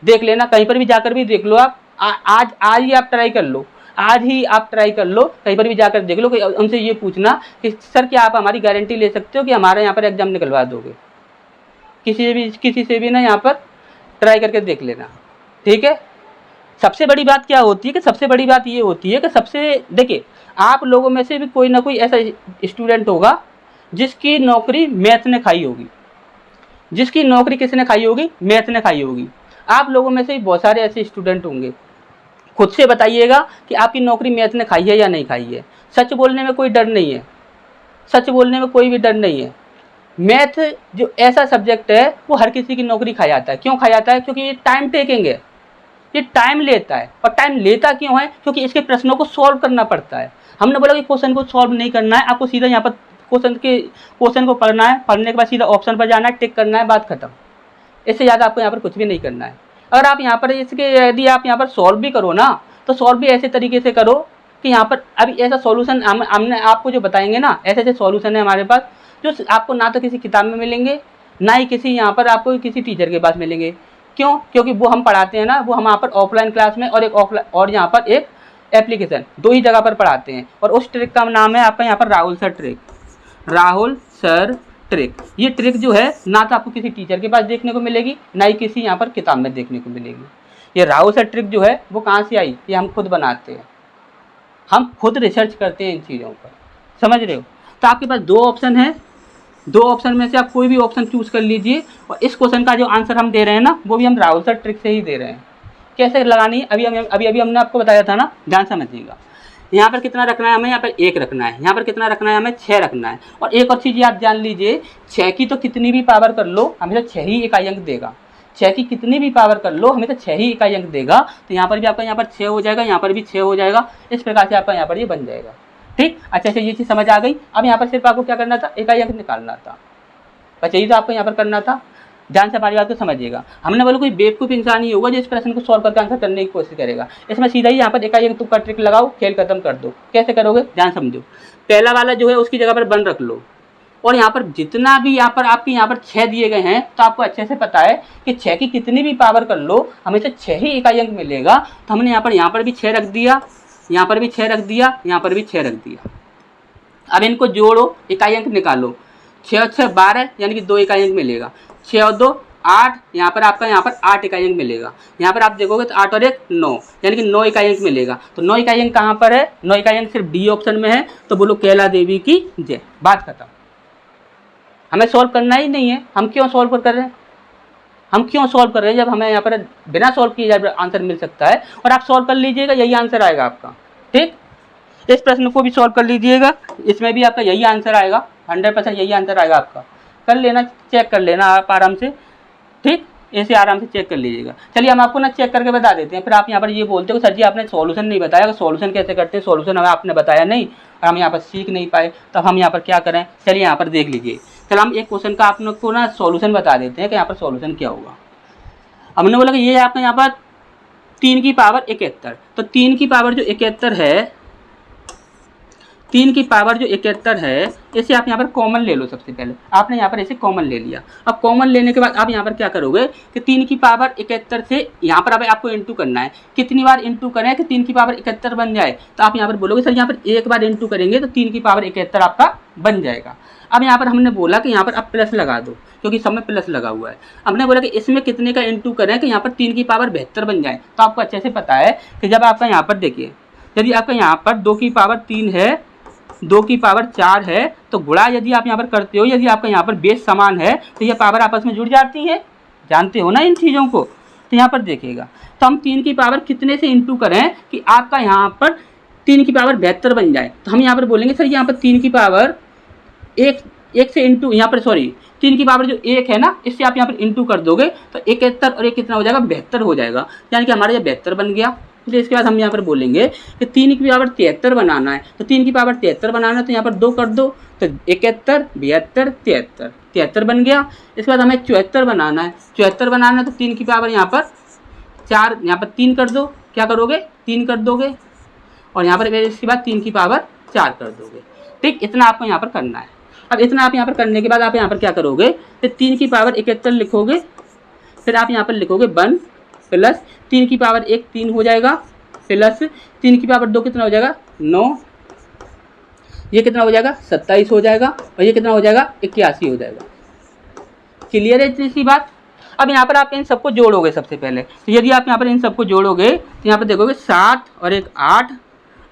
देख लेना, कहीं पर भी जाकर भी देख लो आप। आज ही आप ट्राई कर लो, आज ही आप ट्राई कर लो, कहीं पर भी जाकर देख लो कि उनसे ये पूछना कि सर क्या आप हमारी गारंटी ले सकते हो कि हमारे यहाँ पर एग्ज़ाम निकलवा दोगे। किसी से भी ना यहाँ पर ट्राई करके देख लेना, ठीक है। सबसे बड़ी बात क्या होती है कि सबसे बड़ी बात ये होती है कि देखिए आप लोगों में से भी कोई ना कोई ऐसा स्टूडेंट होगा जिसकी नौकरी मैथ ने खाई होगी। जिसकी नौकरी किसने खाई होगी? मैथ ने खाई होगी। आप लोगों में से भी बहुत सारे ऐसे स्टूडेंट होंगे। खुद से बताइएगा कि आपकी नौकरी मैथ ने खाई है या नहीं खाई है। सच बोलने में कोई डर नहीं है, सच बोलने में कोई भी डर नहीं है। मैथ जो ऐसा सब्जेक्ट है वो हर किसी की नौकरी खा जाता है। क्यों खा जाता है? क्योंकि ये टाइम टेकिंग है, ये टाइम लेता है। और टाइम लेता क्यों है? क्योंकि इसके प्रश्नों को सॉल्व करना पड़ता है। हमने बोला कि क्वेश्चन को सॉल्व नहीं करना है, आपको सीधा यहाँ पर क्वेश्चन को पढ़ना है, पढ़ने के बाद सीधा ऑप्शन पर जाना है, टिक करना है, बात खत्म। इससे ज़्यादा आपको यहाँ पर कुछ भी नहीं करना है। अगर आप यहाँ पर यदि आप यहाँ पर सॉल्व भी करो ना तो सॉल्व भी ऐसे तरीके से करो कि यहाँ पर अभी ऐसा सॉल्यूशन हमने आपको जो बताएंगे ना, ऐसे ऐसे सॉल्यूशन है हमारे पास जो आपको ना तो किसी किताब में मिलेंगे, ना ही किसी यहाँ पर आपको किसी टीचर के पास मिलेंगे। क्यों? क्योंकि वो हम पढ़ाते हैं ना, वो हम यहाँ पर ऑफलाइन क्लास में और यहाँ पर एक एप्लीकेशन, 2 ही जगह पर पढ़ाते हैं। और उस ट्रिक का नाम है आपका यहाँ पर राहुल सर ट्रिक। ये ट्रिक जो है ना तो आपको किसी टीचर के पास देखने को मिलेगी, ना ही किसी यहाँ पर किताब में देखने को मिलेगी। ये राहुल सर ट्रिक जो है वो कहाँ से आई? ये हम खुद बनाते हैं, हम खुद रिसर्च करते हैं इन चीज़ों पर, समझ रहे हो। तो आपके पास दो ऑप्शन है, दो ऑप्शन में से आप कोई भी ऑप्शन चूज कर लीजिए। और इस क्वेश्चन का जो आंसर हम दे रहे हैं ना, वो भी हम राहुल सर ट्रिक से ही दे रहे हैं। कैसे लगानी है अभी हमने आपको बताया था ना, ध्यान समझिएगा। यहाँ पर कितना रखना है हमें, यहाँ पर 1 रखना है, यहाँ पर कितना रखना है हमें 6 रखना है। और एक और चीज़ आप जान लीजिए, 6 की तो कितनी भी पावर कर लो हमेशा 6 ही इकाई अंक देगा। 6 की कितनी भी पावर कर लो हमेशा 6 ही इकाई अंक देगा। तो यहाँ पर भी आपका यहाँ पर 6 हो जाएगा, यहाँ पर भी 6 हो जाएगा। इस प्रकार से आपका यहाँ पर ये बन जाएगा। ठीक, अच्छा ये चीज़ समझ आ गई। अब यहाँ पर सिर्फ आपको क्या करना था, इकाई अंक निकालना था, बस यही तो आपको यहाँ पर करना था। ध्यान से हमारी बात को समझिएगा। हमने बोला कोई बेवकूफ़ इंसान ही होगा जो इस प्रश्न को सॉल्व करके आंसर करने की कोशिश करेगा। इसमें सीधा ही यहाँ पर इकाई अंक तुक्का ट्रिक लगाओ, खेल खत्म कर दो। कैसे करोगे, ध्यान समझो। पहला वाला जो है उसकी जगह पर 1 रख लो, और यहाँ पर जितना भी यहाँ पर आपके यहाँ पर 6 दिए गए हैं, तो आपको अच्छे से पता है कि 6 की कितनी भी पावर कर लो हमेशा 6 ही इकाई अंक मिलेगा। तो हमने यहाँ पर भी 6 रख दिया, यहाँ पर भी 6 रख दिया, यहाँ पर भी 6 रख दिया। अब इनको जोड़ो, इकाई अंक निकालो। 6 और 6 12, यानी कि 2 इकाई अंक मिलेगा। 6 और 2 8, यहाँ पर आपका यहाँ पर 8 इकाई अंक मिलेगा। यहाँ पर आप देखोगे तो 8 और 1 9, यानी कि 9 इकाई अंक मिलेगा। तो 9 इकाई अंक कहाँ पर है, 9 इकाई अंक सिर्फ डी ऑप्शन में है। तो बोलो कैला देवी की जय, बात खत्म। हमें सॉल्व करना ही नहीं है। हम क्यों सॉल्व कर रहे हैं, हम क्यों सॉल्व कर रहे हैं जब हमें यहाँ पर बिना सॉल्व किए जाए आंसर मिल सकता है। और आप सॉल्व कर लीजिएगा, यही आंसर आएगा आपका। ठीक, इस प्रश्न को भी सॉल्व कर लीजिएगा, इसमें भी आपका यही आंसर आएगा, 100% यही आंसर आएगा आपका। कर लेना, चेक कर लेना आप आराम से। ठीक, ऐसे आराम से चेक कर लीजिएगा। चलिए हम आपको ना चेक करके बता देते हैं, फिर आप यहाँ पर ये बोलते हो सर जी आपने सॉल्यूशन नहीं बताया, सॉल्यूशन कैसे करते हैं, सॉल्यूशन हमें आपने बताया नहीं और हम यहाँ पर सीख नहीं पाए, तब हम यहाँ पर क्या करें। चलिए यहाँ पर देख लीजिए। चलो हम एक क्वेश्चन का आप लोग को ना सॉल्यूशन बता देते हैं कि यहाँ पर सॉल्यूशन क्या होगा। हमने बोला कि ये आपका यहाँ पर 3 की पावर 71, तो 3 की पावर जो 71 है, 3 की पावर जो 71 है, इसे आप यहाँ पर कॉमन ले लो। सबसे पहले आपने यहाँ पर इसे कॉमन ले लिया। अब कॉमन लेने के बाद आप यहाँ पर क्या करोगे कि 3 की पावर 71 से यहाँ पर अब आपको इंटू करना है। कितनी बार इंटू करें कि 3 की पावर 71 बन जाए, तो आप यहाँ पर बोलोगे सर यहाँ पर एक बार इंटू करेंगे तो 3 की पावर 71 आपका बन जाएगा। अब यहाँ पर हमने बोला कि यहाँ पर आप प्लस लगा दो, क्योंकि सब में प्लस लगा हुआ है। हमने बोला कि इसमें कितने का इंटू करें कि यहाँ पर 3 की पावर 72 बन जाए। तो आपको अच्छे से पता है कि जब आपका यहाँ पर देखिए, यदि आपका यहाँ पर 2 की पावर 3 है, 2 की पावर 4 है, तो गुणा यदि आप यहाँ पर करते हो, यदि आपका यहाँ पर बेस समान है तो ये पावर आपस में जुड़ जाती है। जानते हो ना इन चीज़ों को। तो यहाँ पर देखिएगा, तो हम 3 की पावर कितने से इंटू करें कि आपका यहाँ पर 3 की पावर 72 बन जाए। तो हम यहाँ पर बोलेंगे सर यहाँ पर 3 की पावर एक से इंटू, यहाँ पर सॉरी 3 की पावर जो 1 है ना, इससे आप यहाँ पर इंटू कर दोगे तो 71 और 1 कितना हो जाएगा, 72 हो जाएगा। यानी कि हमारा ये 72 बन गया। फिर इसके बाद हम यहाँ पर बोलेंगे कि 3 की पावर 73 बनाना है, तो 3 की पावर 73 बनाना है तो यहाँ पर 2 कर दो, तो 71 72 73, 73 बन गया। इसके बाद हमें 74 बनाना है, 74 बनाना है तो 3 की पावर यहाँ पर 4, यहाँ पर 3 कर दो। क्या करोगे, 3 कर दोगे, और यहाँ पर इसके बाद 3 की पावर 4 कर दोगे। ठीक, इतना आपको यहाँ पर करना है। अब इतना आप यहाँ पर करने के बाद आप यहाँ पर क्या करोगे, फिर 3 की पावर 71 लिखोगे, फिर आप यहाँ पर लिखोगे 1 प्लस 3 की पावर 1 3 हो जाएगा, प्लस 3 की पावर 2 कितना हो जाएगा 9, ये कितना हो जाएगा 27 हो जाएगा, और ये कितना हो जाएगा 81 हो जाएगा। क्लियर है इतनी सी बात। अब यहाँ पर आप इन सबको जोड़ोगे सबसे पहले। तो यदि आप यहाँ पर इन सबको जोड़ोगे तो यहाँ पर देखोगे 7 और 1 8,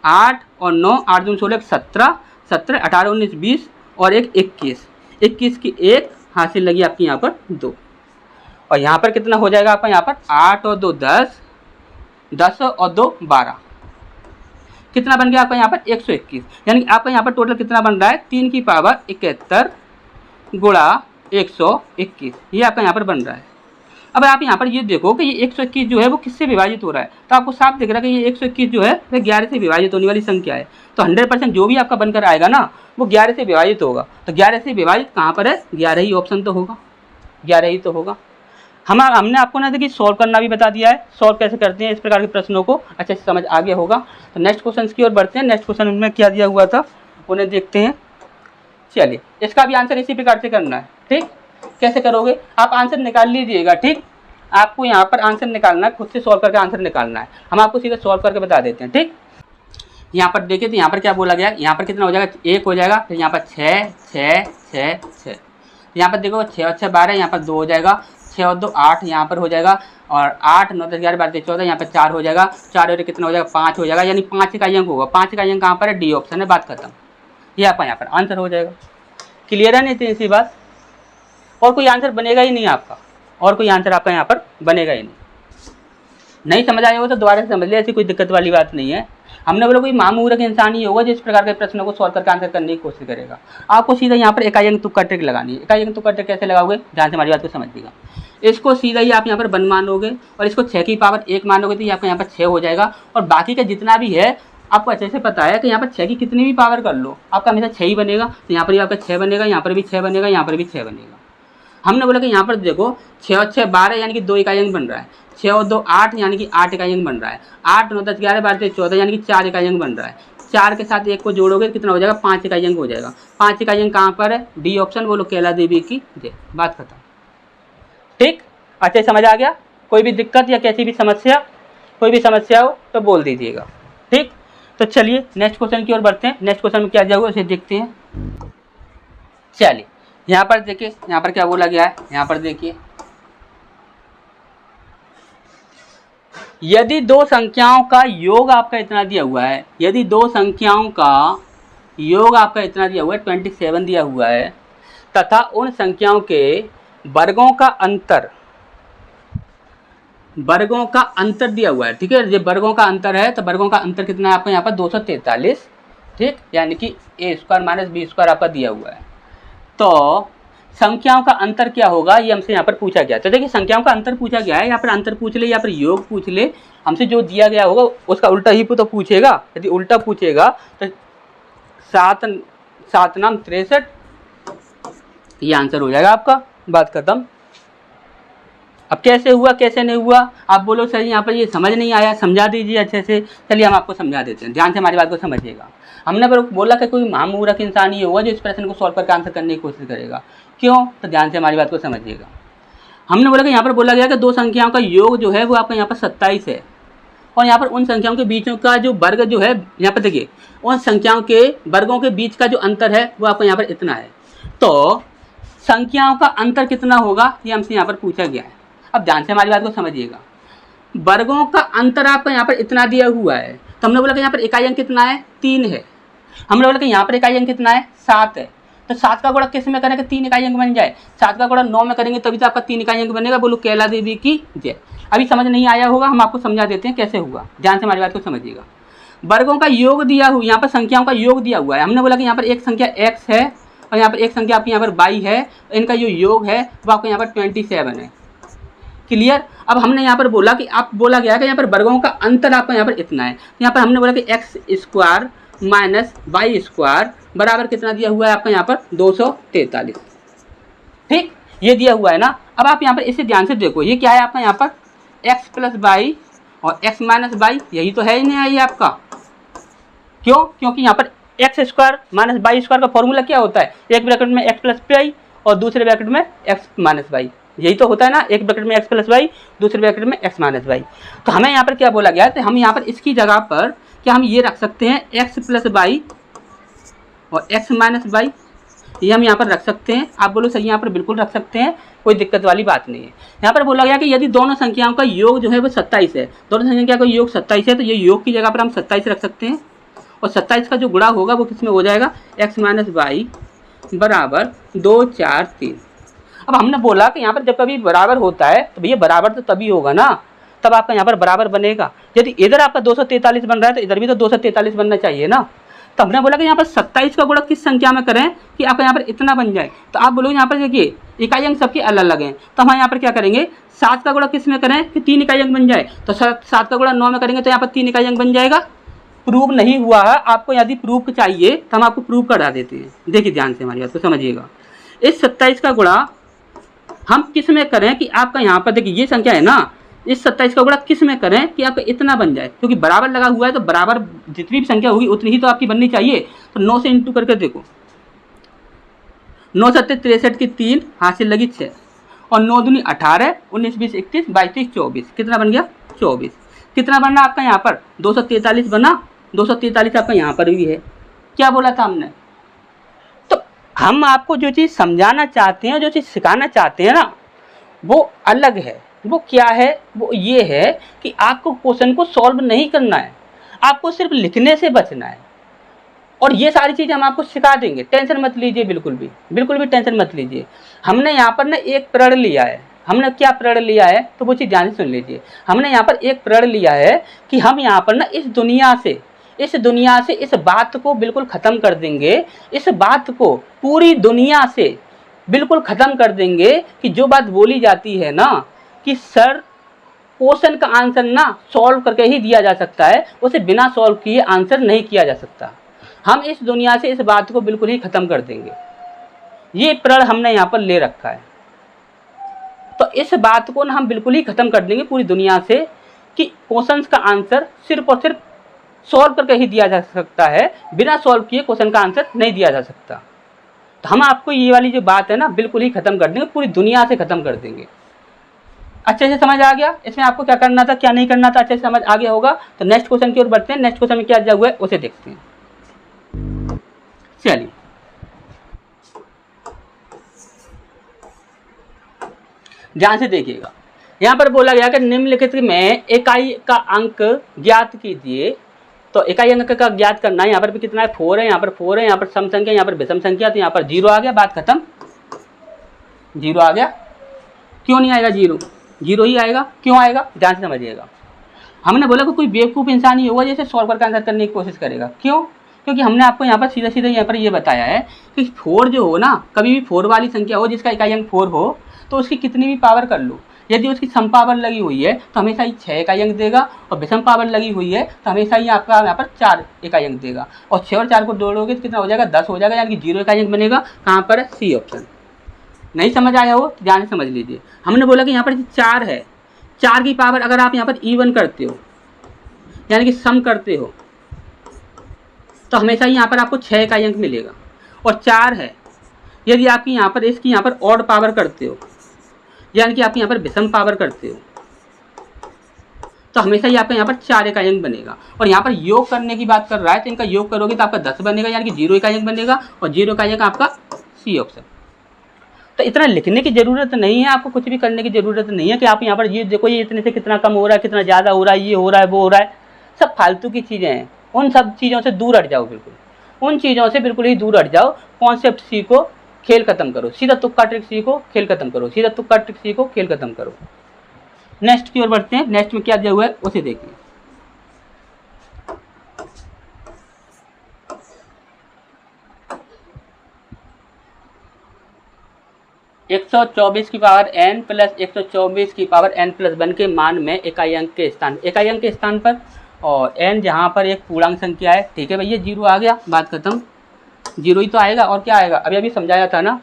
8 और 9, 8 दूनी 16, 17, 17 18 19 20 और 1 21, 21 की 1 हासिल लगी आपकी यहाँ पर 2, और यहाँ पर कितना हो जाएगा आपका यहाँ पर 8 और 2 10, 10 और 2 12, कितना बन गया आपका यहाँ पर 121। यानी कि आपका यहाँ पर टोटल कितना बन रहा है 3 की पावर 71 गुणा 121, ये आपका यहाँ पर बन रहा है। अब आप यहाँ पर ये देखो कि ये 121 जो है वो किससे विभाजित हो रहा है, तो आपको साफ दिख रहा है कि ये 121 जो है वह 11 से विभाजित होने वाली संख्या है। तो 100% जो भी आपका बनकर आएगा ना वो 11 से विभाजित होगा। तो 11 से विभाजित कहाँ पर है, 11 ही ऑप्शन तो होगा, 11 ही तो होगा। हमने आपको ना देखिए सॉल्व करना भी बता दिया है, सॉल्व कैसे करते हैं इस प्रकार के प्रश्नों को अच्छे से समझ आ गया होगा। तो नेक्स्ट क्वेश्चन की ओर बढ़ते हैं। नेक्स्ट क्वेश्चन में क्या दिया हुआ था उन्हें देखते हैं। चलिए, इसका भी आंसर इसी प्रकार से करना है। ठीक, कैसे करोगे, आप आंसर निकाल लीजिएगा। ठीक, आपको यहाँ पर आंसर निकालना है, खुद से सॉल्व करके आंसर निकालना है। हम आपको सीधे सॉल्व करके बता देते हैं। ठीक, यहाँ पर देखिए तो यहाँ पर क्या बोला गया, यहाँ पर कितना हो जाएगा 1 हो जाएगा, फिर यहाँ पर 6 6 6 6, यहाँ पर देखो 6 और 6 12, यहाँ पर 2 हो जाएगा, 6 और 2 8 यहाँ पर हो जाएगा, और 8 9 10 11 12 14, यहाँ पर 4 हो जाएगा, 4 और कितना हो जाएगा 5 हो जाएगा। यानी 5 का अंक होगा। 5 का अंक कहाँ पर है, डी ऑप्शन है, बात खत्म। ये आपका यहाँ पर आंसर हो जाएगा। क्लियर है नहीं इतनी सी बात? और कोई आंसर बनेगा ही नहीं आपका, और कोई आंसर आपका यहाँ पर बनेगा ही नहीं समझ आया हो तो दोबारा से समझ लिया, ऐसी कोई दिक्कत वाली बात नहीं है। हमने बोला कोई मामूरक इंसान ही होगा जिस प्रकार के प्रश्नों को सॉल्व करके आंसर करने की कोशिश करेगा। आपको सीधा यहाँ पर इकाई अंक तुक्का ट्रिक लगानी है। इकाई अंक तुक्का ट्रिक कैसे लगाओगे, ध्यान से हमारी बात को समझिएगा। इसको सीधा ही आप यहाँ पर 1 मानोगे और इसको 6 की पावर 1 मानोगे तो ये आपका यहाँ पर 6 हो जाएगा। और बाकी का जितना भी है आपको अच्छे से पता है कि यहाँ पर 6 की कितनी भी पावर कर लो आपका हमेशा 6 ही बनेगा। तो यहाँ पर भी आपका 6 बनेगा, यहाँ पर भी 6 बनेगा, यहाँ पर भी 6 बनेगा। हमने बोला कि यहाँ पर देखो 6 और 6 12 यानी कि 2 इकाई अंक बन रहा है। 6 और 2 8 यानी कि 8 इकाई अंक बन रहा है। 8 9 10 11 12 13 14 यानी कि 4 इकाई अंक बन रहा है। 4 के साथ 1 को जोड़ोगे कितना हो जाएगा, 5 इकाई अंक हो जाएगा। 5 इकाई अंक कहाँ पर है, डी ऑप्शन, बोलो कैला देवी की जय। बात खत्म। ठीक, अच्छे समझ आ गया? कोई भी दिक्कत या कैसी भी समस्या, कोई भी समस्या हो तो बोल दीजिएगा। ठीक, तो चलिए नेक्स्ट क्वेश्चन की ओर बढ़ते हैं। नेक्स्ट क्वेश्चन में क्या दिया हुआ उसे देखते हैं। चलिए यहाँ पर देखिए, यहाँ पर क्या बोला गया है, यहाँ पर देखिए, यदि 2 संख्याओं का योग आपका इतना दिया हुआ है, यदि 2 संख्याओं का योग आपका इतना दिया हुआ है 27 दिया हुआ है, तथा उन संख्याओं के वर्गों का अंतर दिया हुआ है। ठीक है, ये वर्गों का अंतर है तो वर्गों का अंतर कितना है आपको यहाँ पर 243। ठीक, यानी कि a² माइनस b² आपका दिया हुआ है। तो संख्याओं का अंतर क्या होगा ये हमसे यहाँ पर पूछा गया। तो देखिए संख्याओं का अंतर पूछा गया है, यहाँ पर अंतर पूछ ले या फिर योग पूछ ले, हमसे जो दिया गया होगा उसका उल्टा ही तो पूछेगा। यदि उल्टा पूछेगा तो 7 7 नाम 63, ये आंसर हो जाएगा आपका। बात खत्म। अब कैसे हुआ कैसे नहीं हुआ आप बोलो सर यहाँ पर ये समझ नहीं आया, समझा दीजिए अच्छे से। चलिए हम आपको समझा देते हैं, ध्यान से हमारी बात को समझिएगा। हमने बोला कि कोई महामूर्ख इंसान ही होगा जो इस प्रश्न को सॉल्व करके आंसर करने की कोशिश करेगा। क्यों, तो ध्यान से हमारी बात को समझिएगा। हमने बोला कि यहाँ पर बोला गया कि 2 संख्याओं का योग जो है वो आपका यहाँ पर 27 है, और यहाँ पर उन संख्याओं के बीचों का जो वर्ग जो है, यहाँ पर देखिए उन संख्याओं के वर्गों के बीच का जो अंतर है वो आपका यहाँ पर इतना है। तो संख्याओं का अंतर कितना होगा ये हमसे यहाँ पर पूछा गया है। अब ध्यान से हमारी बात को समझिएगा। वर्गों का अंतर आपका यहाँ पर इतना दिया हुआ है, तो हमने बोला कि यहाँ पर इकाई अंक कितना है, 3 है। हमने बोला कि यहाँ पर इकाई अंक कितना है, 7 है। तो 7 का गुणा किस में करें कि 3 इकाई अंक बन जाए, 7 का गुणा 9 में करेंगे तभी तो आपका 3 इकाई अंक बनेगा। बोलो कैला देवी की जय। अभी समझ नहीं आया होगा, हम आपको समझा देते हैं कैसे हुआ, ध्यान से हमारी बात को समझिएगा। वर्गों का योग दिया हुआ, यहाँ पर संख्याओं का योग दिया हुआ है। हमने बोला कि यहाँ पर एक संख्या x है और यहाँ पर एक संख्या आपकी यहाँ पर y है, इनका जो योग है वो आपको यहाँ पर 27 है। क्लियर। अब हमने यहाँ पर बोला कि आप बोला गया कि यहाँ पर वर्गों का अंतर आपका यहाँ पर इतना है, तो यहाँ पर हमने बोला कि x² माइनस y² बराबर कितना दिया हुआ है आपका यहाँ पर 243। ठीक, ये दिया हुआ है ना। अब आप यहाँ पर इसे ध्यान से देखो, ये क्या है आपका यहाँ पर x प्लस वाई और x माइनस वाई, यही तो है ही नहीं आई आपका। क्यों, क्योंकि यहाँ पर x² माइनस y² का फॉर्मूला क्या होता है, एक ब्रैकेट में x प्लस वाई और दूसरे ब्रैकेट में x माइनस वाई, यही तो होता है ना। एक ब्रैकेट में x प्लस वाई, दूसरे ब्रैकेट में x माइनस वाई। तो हमें यहाँ पर क्या बोला गया है, तो हम यहाँ पर इसकी जगह पर क्या हम ये रख सकते हैं x प्लस वाई और x माइनस वाई, ये हम यहाँ पर रख सकते हैं। आप बोलो सही, यहाँ पर बिल्कुल रख सकते हैं, कोई दिक्कत वाली बात नहीं है। यहाँ पर बोला गया कि यदि दोनों संख्याओं का योग जो है वो 27 है, दोनों संख्या का योग 27 है, तो ये योग की जगह पर हम 27 रख सकते हैं। और 27 का जो गुणा होगा वो किस में हो जाएगा, x माइनस वाई बराबर 2 4 3। अब हमने बोला कि यहाँ पर जब कभी बराबर होता है तो भैया बराबर तो तभी होगा ना, तब आपका यहाँ पर बराबर बनेगा। यदि इधर आपका 243 बन रहा है तो इधर भी तो 243 बनना चाहिए ना। तो हमने बोला कि यहाँ पर 27 का गुणा किस संख्या में करें कि आपका यहाँ पर इतना बन जाए। तो आप बोलोगे यहाँ पर देखिए इकाई अंक सबके अलग अलग हैं, तो हम यहाँ पर क्या करेंगे 7 का गुणा किस में करें कि 3 इकाई अंक बन जाए। तो 7 का गुणा 9 में करेंगे तो यहाँ पर 3 इकाई अंक बन जाएगा। प्रूव नहीं हुआ है, आपको यदि प्रूफ चाहिए तो हम आपको प्रूफ करा देते हैं। देखिए ध्यान से हमारी बात को समझिएगा। इस 27 का गुणा हम किस में करें कि आपका यहाँ पर देखिए ये संख्या है ना, इस 27 का गुणा किस में करें कि आपका इतना बन जाए, क्योंकि बराबर लगा हुआ है तो बराबर जितनी भी संख्या होगी उतनी ही तो आपकी बननी चाहिए। तो 9 से इंटू करके देखो, 9 7 63 की 3 हासिल लगी 6 और 9 दूनी 18 19 20 21 22 23 24, कितना बन गया 24। कितना बनना आपका यहाँ पर 243 बना, 243 आपका यहाँ पर भी है। क्या बोला था हमने, तो हम आपको जो चीज़ समझाना चाहते हैं, जो चीज़ सिखाना चाहते हैं ना, वो अलग है। वो क्या है, वो ये है कि आपको क्वेश्चन को सॉल्व नहीं करना है, आपको सिर्फ लिखने से बचना है। और ये सारी चीज़ें हम आपको सिखा देंगे, टेंशन मत लीजिए, बिल्कुल भी टेंशन मत लीजिए। हमने यहाँ पर ना एक प्रण लिया है। हमने क्या प्रण लिया है, तो वो चीज़ ध्यान से सुन लीजिए। हमने यहाँ पर एक प्रण लिया है कि हम यहाँ पर ना इस दुनिया से इस बात को बिल्कुल ख़त्म कर देंगे। इस बात को पूरी दुनिया से बिल्कुल ख़त्म कर देंगे कि जो बात बोली जाती है ना कि सर क्वेश्चन का आंसर ना सॉल्व करके ही दिया जा सकता है, उसे बिना सॉल्व किए आंसर नहीं किया जा सकता। हम इस दुनिया से इस बात को बिल्कुल ही ख़त्म कर देंगे। ये प्रण हमने यहाँ पर ले रखा है। तो इस बात को ना हम बिल्कुल ही ख़त्म कर देंगे पूरी दुनिया से कि क्वेश्चंस का आंसर सिर्फ और सिर्फ सॉल्व करके ही दिया जा सकता है, बिना सॉल्व किए क्वेश्चन का आंसर नहीं दिया जा सकता। तो हम आपको ये वाली जो बात है ना बिल्कुल ही ख़त्म कर देंगे, पूरी दुनिया से ख़त्म कर देंगे। अच्छे से समझ आ गया इसमें आपको क्या करना था क्या नहीं करना था, अच्छे से समझ आ गया होगा। तो नेक्स्ट क्वेश्चन की ओर बढ़ते हैं। नेक्स्ट क्वेश्चन में क्या दिया हुआ है उसे देखते हैं। चलिए ध्यान से देखिएगा। यहाँ पर बोला गया कि निम्नलिखित में इकाई का अंक ज्ञात कीजिए। तो इकाई अंक का ज्ञात करना है। यहाँ पर भी कितना है, 4 है, यहाँ पर 4 है, यहाँ पर सम संख्या, यहाँ पर विषम संख्या, तो यहाँ पर 0 आ गया, बात खत्म। 0 आ गया। क्यों नहीं आएगा 0? 0 ही आएगा। क्यों आएगा, ध्यान से समझिएगा। हमने बोला कि कोई बेवकूफ़ इंसान ही होगा जैसे सॉल्व करके आंसर करने की कोशिश करेगा। क्यों? क्योंकि हमने आपको यहाँ पर सीधा सीधा यहाँ पर ये बताया है कि 4 जो हो ना, कभी भी 4 वाली संख्या हो जिसका इकाई अंक 4 हो तो उसकी कितनी भी पावर कर लो, यदि उसकी सम पावर लगी हुई है तो हमेशा ही 6 इकाई अंक देगा, और विषम पावर लगी हुई है तो हमेशा ही आपका यहाँ पर 4 इकाई अंक देगा। और 6 और 4 को जोड़ोगे तो कितना हो जाएगा, 10 हो जाएगा, यानी कि 0 इकाई अंक बनेगा। कहाँ पर है, सी ऑप्शन। नहीं समझ आया हो तो ध्यान से समझ लीजिए। हमने बोला कि यहाँ पर 4 है, 4 की पावर अगर आप यहाँ पर इवन करते हो यानी कि सम करते हो तो हमेशा ही यहाँ पर आपको 6 इकाई अंक मिलेगा। और 4 है, यदि आपकी यहाँ पर इसकी यहाँ पर ऑड पावर करते हो यानी कि आप यहाँ पर विषम पावर करते हो तो हमेशा ही आपका यहाँ पर 4 इकाई अंक बनेगा। और यहाँ पर योग करने की बात कर रहा है तो इनका योग करोगे तो आपका 10 बनेगा, यानी कि 0 इकाई अंक बनेगा, और 0 इकाई अंक आपका सी ऑप्शन। तो इतना लिखने की ज़रूरत नहीं है, आपको कुछ भी करने की ज़रूरत नहीं है कि आप यहाँ पर ये देखो ये इतने से कितना कम हो रहा है, कितना ज़्यादा हो रहा है, ये हो रहा है, वो हो रहा है। सब फालतू की चीज़ें हैं। उन सब चीज़ों से दूर हट जाओ, बिल्कुल उन चीज़ों से बिल्कुल ही दूर हट जाओ। कॉन्सेप्ट सीखो, खेल खत्म करो। सीधा तुक्का ट्रिक सीखो, खेल खत्म करो। सीधा तुक्का ट्रिक सीखो, खेल खत्म करो। नेक्स्ट की ओर बढ़ते हैं। नेक्स्ट में क्या दिया हुआ है उसे देखिए। एक 124 की पावर n प्लस 124 की पावर n प्लस 1 के मान में इकाई अंक के स्थान पर, और n जहाँ पर एक पूर्णांक संख्या है। ठीक है भैया, 0 आ गया, बात खत्म। 0 ही तो आएगा, और क्या आएगा, अभी समझाया था ना।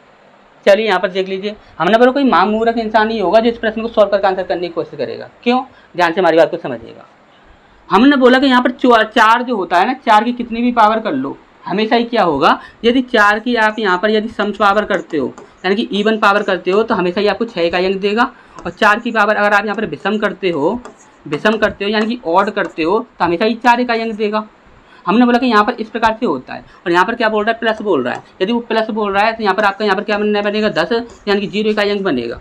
चलिए यहाँ पर देख लीजिए। हमने बोला कोई मूर्ख इंसान ही होगा जो इस प्रश्न को सॉल्व करके आंसर करने की कोशिश करेगा। क्यों, ध्यान से हमारी बात को समझिएगा। हमने बोला कि यहाँ पर 4 जो होता है ना, 4 की कितनी भी पावर कर लो, हमेशा ही क्या होगा, यदि 4 की आप यहाँ पर यदि सम पावर करते हो यानी कि इवन पावर करते हो तो हमेशा ही आपको 6 इकाई अंक देगा। और 4 की पावर अगर आप यहाँ पर विषम करते हो यानी कि ऑड करते हो तो हमेशा ही 4 इकाई अंक देगा। हमने बोला कि यहाँ पर इस प्रकार से होता है। और यहाँ पर क्या बोल रहा है, प्लस बोल रहा है। यदि वो प्लस बोल रहा है तो यहाँ पर आपका यहाँ पर क्या बनेगा, 10, यानी कि 0 इकाई अंक बनेगा।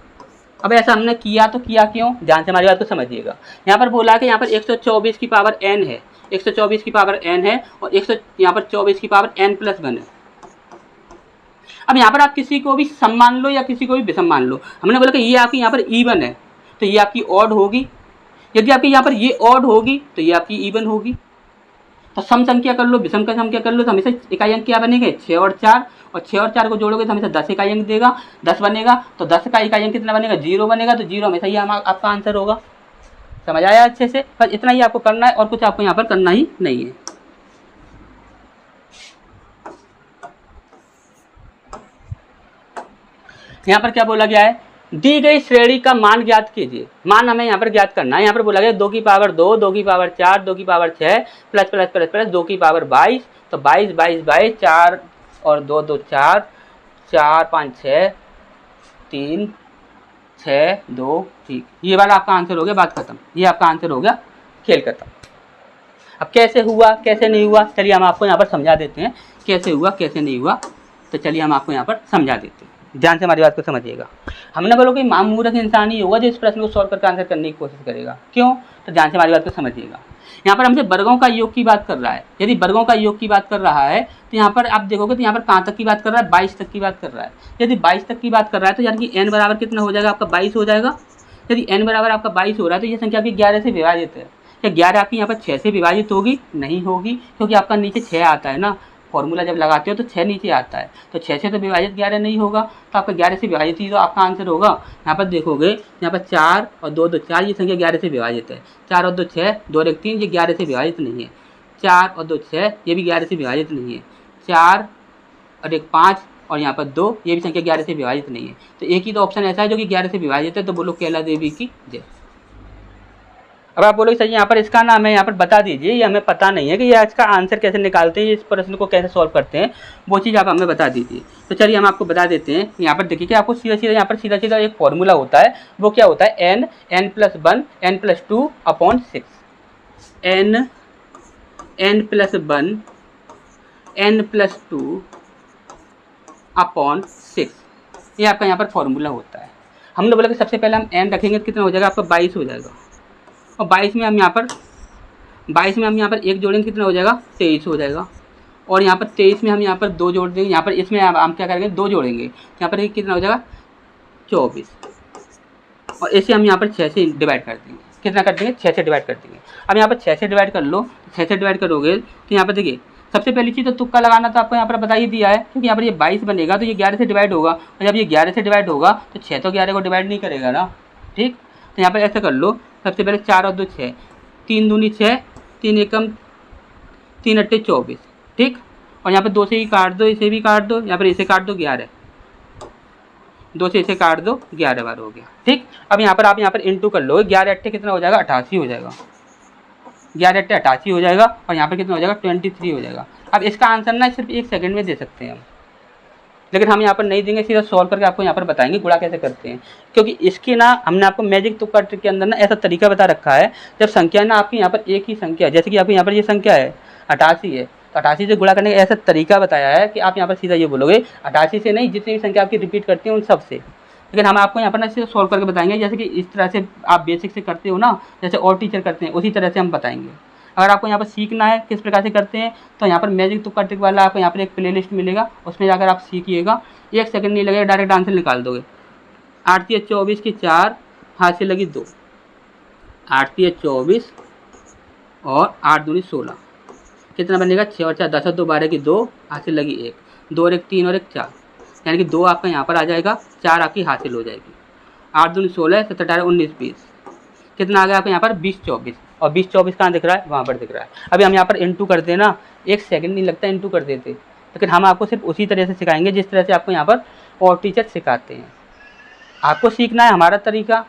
अब ऐसा हमने किया तो किया क्यों, ध्यान से हमारी बात को समझिएगा। यहाँ पर बोला कि यहाँ पर 124 की पावर n है, 124 की पावर n है, और यहाँ पर 24 की पावर n प्लस 1 है। अब यहाँ पर आप किसी को भी सम मान लो या किसी को भी विषम मान लो। हमने बोला कि ये आपकी यहाँ पर इवन है तो ये आपकी ऑड होगी, यदि आपकी यहाँ पर ये ऑड होगी तो ये आपकी इवन होगी। तो सम संख्या कर लो, विषम का संख्या कर लो तो हमेशा इकाई अंक क्या बनेंगे, 6 और 4, और 6 और 4 को जोड़ोगे तो हमेशा 10 इकाई अंक देगा, 10 बनेगा। तो 10 का इकाई अंक कितना बनेगा, 0 बनेगा। तो 0 हमेशा ही आपका आंसर होगा। समझ आया अच्छे से, बस इतना ही आपको करना है और कुछ आपको यहाँ पर करना ही नहीं है। यहाँ पर क्या बोला गया है, दी गई श्रेणी का मान ज्ञात कीजिए। मान हमें यहाँ पर ज्ञात करना है। यहाँ पर बोला गया 2 की पावर 2, 2 की पावर 4, 2 की power 6, plus plus plus plus 2 की पावर 22। तो 22 22 22, 4 और 2 2 4, 4 5 6, 3 6 2, ठीक। ये वाला आपका आंसर हो गया, बात खत्म। ये आपका आंसर हो गया, खेल खत्म। अब कैसे हुआ कैसे नहीं हुआ, चलिए हम आपको यहाँ पर समझा देते हैं कैसे हुआ कैसे नहीं हुआ। तो चलिए हम आपको यहाँ पर समझा देते हैं, ध्यान से हमारी बात को समझिएगा। हमने बोला कि मूर्ख इंसान ही होगा जो इस प्रश्न को सॉल्व करके आंसर करने की कोशिश करेगा। क्यों, तो ध्यान से हमारी बात को समझिएगा। यहाँ पर हमसे वर्गों का योग की बात कर रहा है। यदि वर्गों का योग की बात कर रहा है तो यहाँ पर आप देखोगे तो यहाँ पर कहाँ तक की बात कर रहा है, 22 तक की बात कर रहा है। यदि 22 तक की बात कर रहा है तो यानी कि n बराबर कितना हो जाएगा आपका 22 हो जाएगा। यदि n बराबर आपका 22 हो रहा है तो ये संख्या आपकी 11 से विभाजित है। क्या 11 आपकी यहाँ पर 6 से विभाजित होगी? नहीं होगी, क्योंकि आपका नीचे 6 आता है ना, फॉर्मूला जब लगाते हो तो 6 नीचे आता है, तो 6 से तो विभाजित 11 नहीं होगा, तो आपका 11 से विभाजित ही तो आपका आंसर होगा। यहाँ पर देखोगे यहाँ पर 4 और 2 2 4 ये संख्या 11 से विभाजित है। 4 और 2 6, 2 और 1 3, ये 11 से विभाजित नहीं है। 4 और 2 6, ये भी 11 से विभाजित नहीं है। 4 और 1 5 और यहाँ पर 2, ये भी संख्या 11 से विभाजित नहीं है। तो एक ही तो ऑप्शन ऐसा है जो कि 11 से विभाजित है। तो बोलो कैला देवी की जय। अब आप बोलोगे सर यहाँ पर इसका नाम है, यहाँ पर बता दीजिए, ये हमें पता नहीं है कि ये इसका आंसर कैसे निकालते हैं, इस प्रश्न को कैसे सॉल्व करते हैं, वो चीज़ आप हमें बता दीजिए। तो चलिए हम आपको बता देते हैं। यहाँ पर देखिए कि आपको सीधा सीधा यहाँ पर सीधा सीधा एक फॉर्मूला होता है, वो क्या होता है, n+1 n+2 upon 6। n+1 n+2 upon 6, ये आपका यहाँ पर फॉर्मूला होता है। हमने बोला कि सबसे पहले हम n रखेंगे तो कितना हो जाएगा आपका 22 हो जाएगा, और 22 में हम यहाँ पर 1 जोड़ेंगे कितना हो जाएगा 23 हो जाएगा, और यहाँ पर 23 में हम यहाँ पर 2 जोड़ देंगे, यहाँ पर इसमें हम क्या करेंगे 2 जोड़ेंगे, यहाँ पर कितना हो जाएगा 24, और इसे हम यहाँ पर 6 से डिवाइड कर देंगे। कितना कर देंगे 6 से डिवाइड कर देंगे। अब यहाँ पर 6 से डिवाइड कर लो, 6 से डिवाइड करोगे तो यहाँ पर देखिए सबसे पहली चीज़ तो तुक्का लगाना तो आपको यहाँ पर बता ही दिया है, क्योंकि यहाँ पर ये 22 बनेगा तो ये 11 से डिवाइड होगा, और जब ये 11 से डिवाइड होगा तो 6 तो 11 को डिवाइड नहीं करेगा ना, ठीक। तो यहाँ पर ऐसा कर लो, सबसे पहले 4 और 2 6, 3 दूनी 6, 3 एकम 3 अट्टे 24, ठीक। और यहाँ पर 2 से ही काट दो, इसे भी काट दो, यहाँ पर इसे काट दो 11, 2 से इसे काट दो 11 बार हो गया, ठीक। अब यहाँ पर आप यहाँ पर इंटू कर लो, 11 अट्टे कितना हो जाएगा 88 हो जाएगा, 11 अट्टे 88 हो जाएगा, और यहाँ पर कितना हो जाएगा 23 हो जाएगा। अब इसका आंसर ना सिर्फ 1 सेकंड में दे सकते हैं हम, लेकिन हम यहाँ पर नहीं देंगे, सीधा सॉल्व करके आपको यहाँ पर बताएंगे गुणा कैसे करते हैं, क्योंकि इसकी ना हमने आपको मैजिक तुक्का ट्रिक के अंदर ना ऐसा तरीका बता रखा है, जब संख्या ना आपकी यहाँ पर एक ही संख्या है, जैसे कि आपकी यहाँ पर ये संख्या है 88 है, तो 88 से गुणा करने का ऐसा तरीका बताया है कि आप यहाँ पर सीधा ये बोलोगे 88 से नहीं, जितनी भी संख्या आपकी रिपीट करती है उन सब से। लेकिन हम आपको यहाँ पर ना सीधा सॉल्व करके बताएंगे, जैसे कि इस तरह से आप बेसिक से करते हो ना, जैसे और टीचर करते हैं उसी तरह से हम बताएंगे। अगर आपको यहाँ पर सीखना है किस प्रकार से करते हैं, तो यहाँ पर मैजिक तुक्का ट्रिक वाला आपको यहाँ पर एक प्लेलिस्ट मिलेगा, उसमें जाकर आप सीखिएगा, 1 सेकंड नहीं लगेगा, डायरेक्ट आंसर निकाल दोगे। 8 3 24 की 4, हाथ से लगी 2, 8 3 24 और 8 दूनी 16, कितना बनेगा 6 और 4 10 और 2 12 की 2, हाथ से लगी 1, 2 और 1 3 और 1 4, यानी कि 2 आपका यहाँ पर आ जाएगा, 4 आपकी हासिल हो जाएगी। 8 दूनी 16, 7 18 19 20, कितना आ गया आपका यहाँ पर 20 24, और 20 24 कहाँ दिख रहा है, वहाँ पर दिख रहा है। अभी हम यहाँ पर इंटू करते हैं ना, 1 सेकंड नहीं लगता इंटू कर देते, लेकिन हम आपको सिर्फ उसी तरह से सिखाएंगे जिस तरह से आपको यहाँ पर और टीचर सिखाते हैं। आपको सीखना है हमारा तरीका,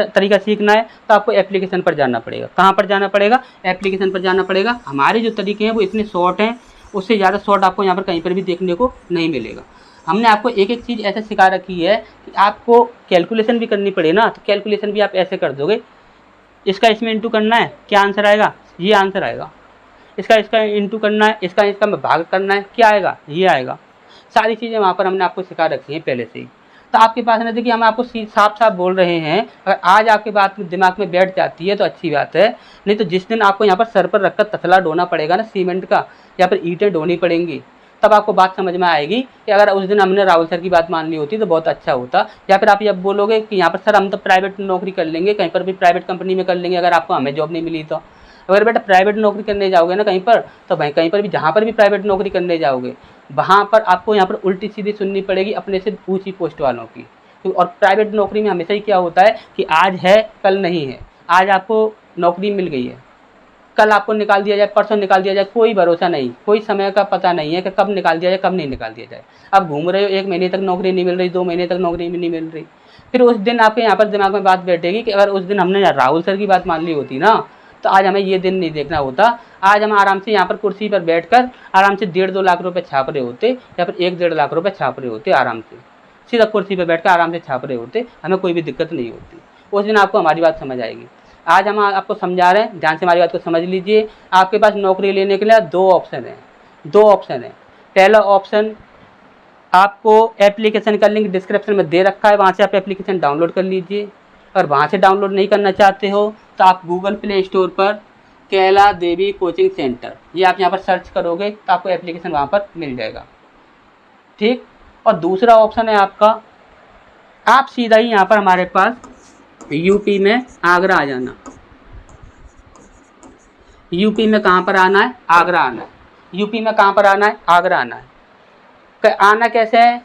तरीका सीखना है तो आपको एप्लीकेशन पर जाना पड़ेगा। कहाँ पर जाना पड़ेगा, एप्लीकेशन पर जाना पड़ेगा। हमारे जो तरीके हैं वो इतने शॉर्ट हैं, उससे ज़्यादा शॉर्ट आपको यहाँ पर कहीं पर भी देखने को नहीं मिलेगा। हमने आपको एक एक चीज़ ऐसे सिखा रखी है कि आपको कैलकुलेशन भी करनी पड़े ना, तो कैलकुलेशन भी आप ऐसे कर दोगे, इसका इसमें इंटू करना है, क्या आंसर आएगा, ये आंसर आएगा, इसका इंटू करना है, इसका में भाग करना है, क्या आएगा, ये आएगा। सारी चीज़ें वहाँ पर हमने आपको सिखा रखी हैं पहले से ही। तो आपके पास ना देखिए हम आपको साफ साफ बोल रहे हैं, अगर आज आपके बात दिमाग में बैठ जाती है तो अच्छी बात है, नहीं तो जिस दिन आपको यहाँ पर सर पर रखकर तसला ढोना पड़ेगा ना सीमेंट का, या फिर ईंटें ढोनी पड़ेंगी, तब आपको बात समझ में आएगी कि अगर उस दिन हमने राहुल सर की बात मान ली होती तो बहुत अच्छा होता। या फिर आप ये बोलोगे कि यहाँ पर सर हम तो प्राइवेट नौकरी कर लेंगे, कहीं पर भी प्राइवेट कंपनी में कर लेंगे, अगर आपको हमें जॉब नहीं मिली तो। अगर बेटा प्राइवेट नौकरी करने जाओगे ना कहीं पर, तो भाई कहीं पर भी जहाँ पर भी प्राइवेट नौकरी करने जाओगे, वहाँ पर आपको यहाँ पर उल्टी सीधी सुननी पड़ेगी अपने से ऊँची पोस्ट वालों की। और प्राइवेट नौकरी में हमेशा ही क्या होता है कि आज है कल नहीं है। आज आपको नौकरी मिल गई है, कल आपको निकाल दिया जाए, परसों निकाल दिया जाए, कोई भरोसा नहीं, कोई समय का पता नहीं है कि कब निकाल दिया जाए कब नहीं निकाल दिया जाए। अब घूम रहे हो, 1 महीने तक नौकरी नहीं मिल रही, 2 महीने तक नौकरी नहीं मिल रही, फिर उस दिन आपके यहाँ पर दिमाग में बात बैठेगी कि अगर उस दिन हमने राहुल सर की बात मान ली होती ना, तो आज हमें ये दिन नहीं देखना होता। आज हम आराम से यहाँ पर कुर्सी पर बैठकर आराम से 1.5-2 लाख रुपए छाप रहे होते, या फिर 1-1.5 लाख रुपए छाप रहे होते, आराम से सीधा कुर्सी पर बैठकर आराम से छाप रहे होते, हमें कोई भी दिक्कत नहीं होती। उस दिन आपको हमारी बात समझ आएगी। आज हम आपको समझा रहे हैं, ध्यान से हमारी बात को समझ लीजिए। आपके पास नौकरी लेने के लिए 2 ऑप्शन है। पहला ऑप्शन आपको एप्लीकेशन का लिंक डिस्क्रिप्शन में दे रखा है, वहाँ से आप एप्लीकेशन डाउनलोड कर लीजिए। और वहाँ से डाउनलोड नहीं करना चाहते हो तो आप गूगल प्ले स्टोर पर कैला देवी कोचिंग सेंटर, ये आप यहाँ पर सर्च करोगे तो आपको एप्लीकेशन वहाँ पर मिल जाएगा, ठीक। और दूसरा ऑप्शन है आपका, आप सीधा ही यहाँ पर हमारे पास यूपी में आगरा आ जाना। यूपी में कहाँ पर आना है? आगरा आना है। यूपी में कहाँ पर आना है? आगरा आना है। आना कैसे है?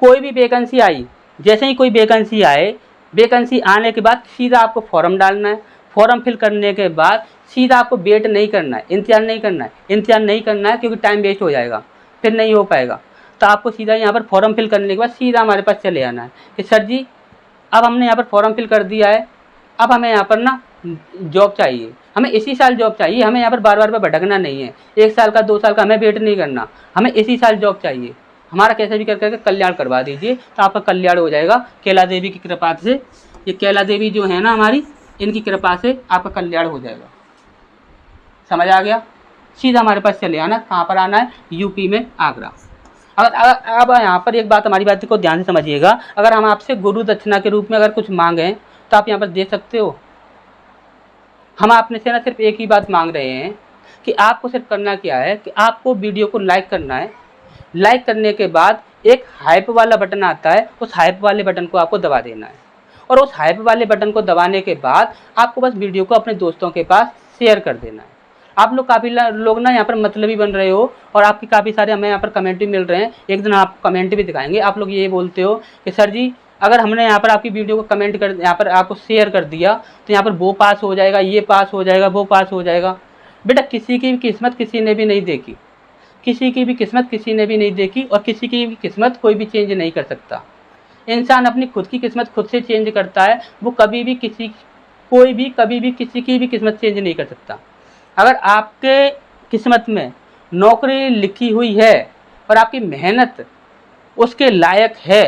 कोई भी वैकेंसी आई, जैसे ही कोई वैकेंसी आए, वैकेंसी आने के बाद सीधा आपको फॉर्म डालना है। फॉर्म फिल करने के बाद सीधा आपको वेट नहीं करना है, इंतजार नहीं करना है, इंतजार नहीं करना है, क्योंकि टाइम वेस्ट हो जाएगा, फिर नहीं हो पाएगा। तो आपको सीधा यहाँ पर फॉर्म फिल करने के बाद सीधा हमारे पास चले आना है कि सर जी अब हमने यहाँ पर फॉर्म फिल कर दिया है, अब हमें यहाँ पर ना जॉब चाहिए, हमें इसी साल जॉब चाहिए, हमें यहाँ पर बार बार भटकना नहीं है, 1 साल का 2 साल का हमें वेट नहीं करना, हमें इसी साल जॉब चाहिए, हमारा कैसे भी कर करके कल्याण करवा दीजिए। तो आपका कल्याण हो जाएगा कैला देवी की कृपा से। ये कैला देवी जो है ना हमारी, इनकी कृपा से आपका कल्याण हो जाएगा। समझ आ गया? सीधा हमारे पास चले आना। कहाँ पर आना है? यूपी में आगरा। अगर अब यहाँ पर एक बात, हमारी बात को ध्यान से समझिएगा, अगर हम आपसे गुरु दक्षिणा के रूप में अगर कुछ मांगें तो आप यहाँ पर दे सकते हो। हम आपने से ना सिर्फ एक ही बात मांग रहे हैं कि आपको सिर्फ करना क्या है कि आपको वीडियो को लाइक करना है। लाइक करने के बाद एक हाइप वाला बटन आता है, उस हाइप वाले बटन को आपको दबा देना है, और उस हाइप वाले बटन को दबाने के बाद आपको बस वीडियो को अपने दोस्तों के पास शेयर कर देना है। आप लोग काफ़ी लोग ना यहाँ पर मतलबी बन रहे हो, और आपके काफ़ी सारे हमें यहाँ पर कमेंट भी मिल रहे हैं, एक दिन आप कमेंट भी दिखाएंगे। आप लोग ये बोलते हो कि सर जी अगर हमने यहाँ पर आपकी वीडियो को कमेंट कर, यहाँ पर आपको शेयर कर दिया तो यहाँ पर वो पास हो जाएगा, ये पास हो जाएगा, वो पास हो जाएगा। बेटा किसी की भी किस्मत किसी ने भी नहीं देखी, किसी की भी किस्मत किसी ने भी नहीं देखी, और किसी की भी किस्मत कोई भी चेंज नहीं कर सकता। इंसान अपनी खुद की किस्मत खुद से चेंज करता है, वो कभी भी कभी भी किसी की भी किस्मत चेंज नहीं कर सकता। अगर आपके किस्मत में नौकरी लिखी हुई है और आपकी मेहनत उसके लायक है,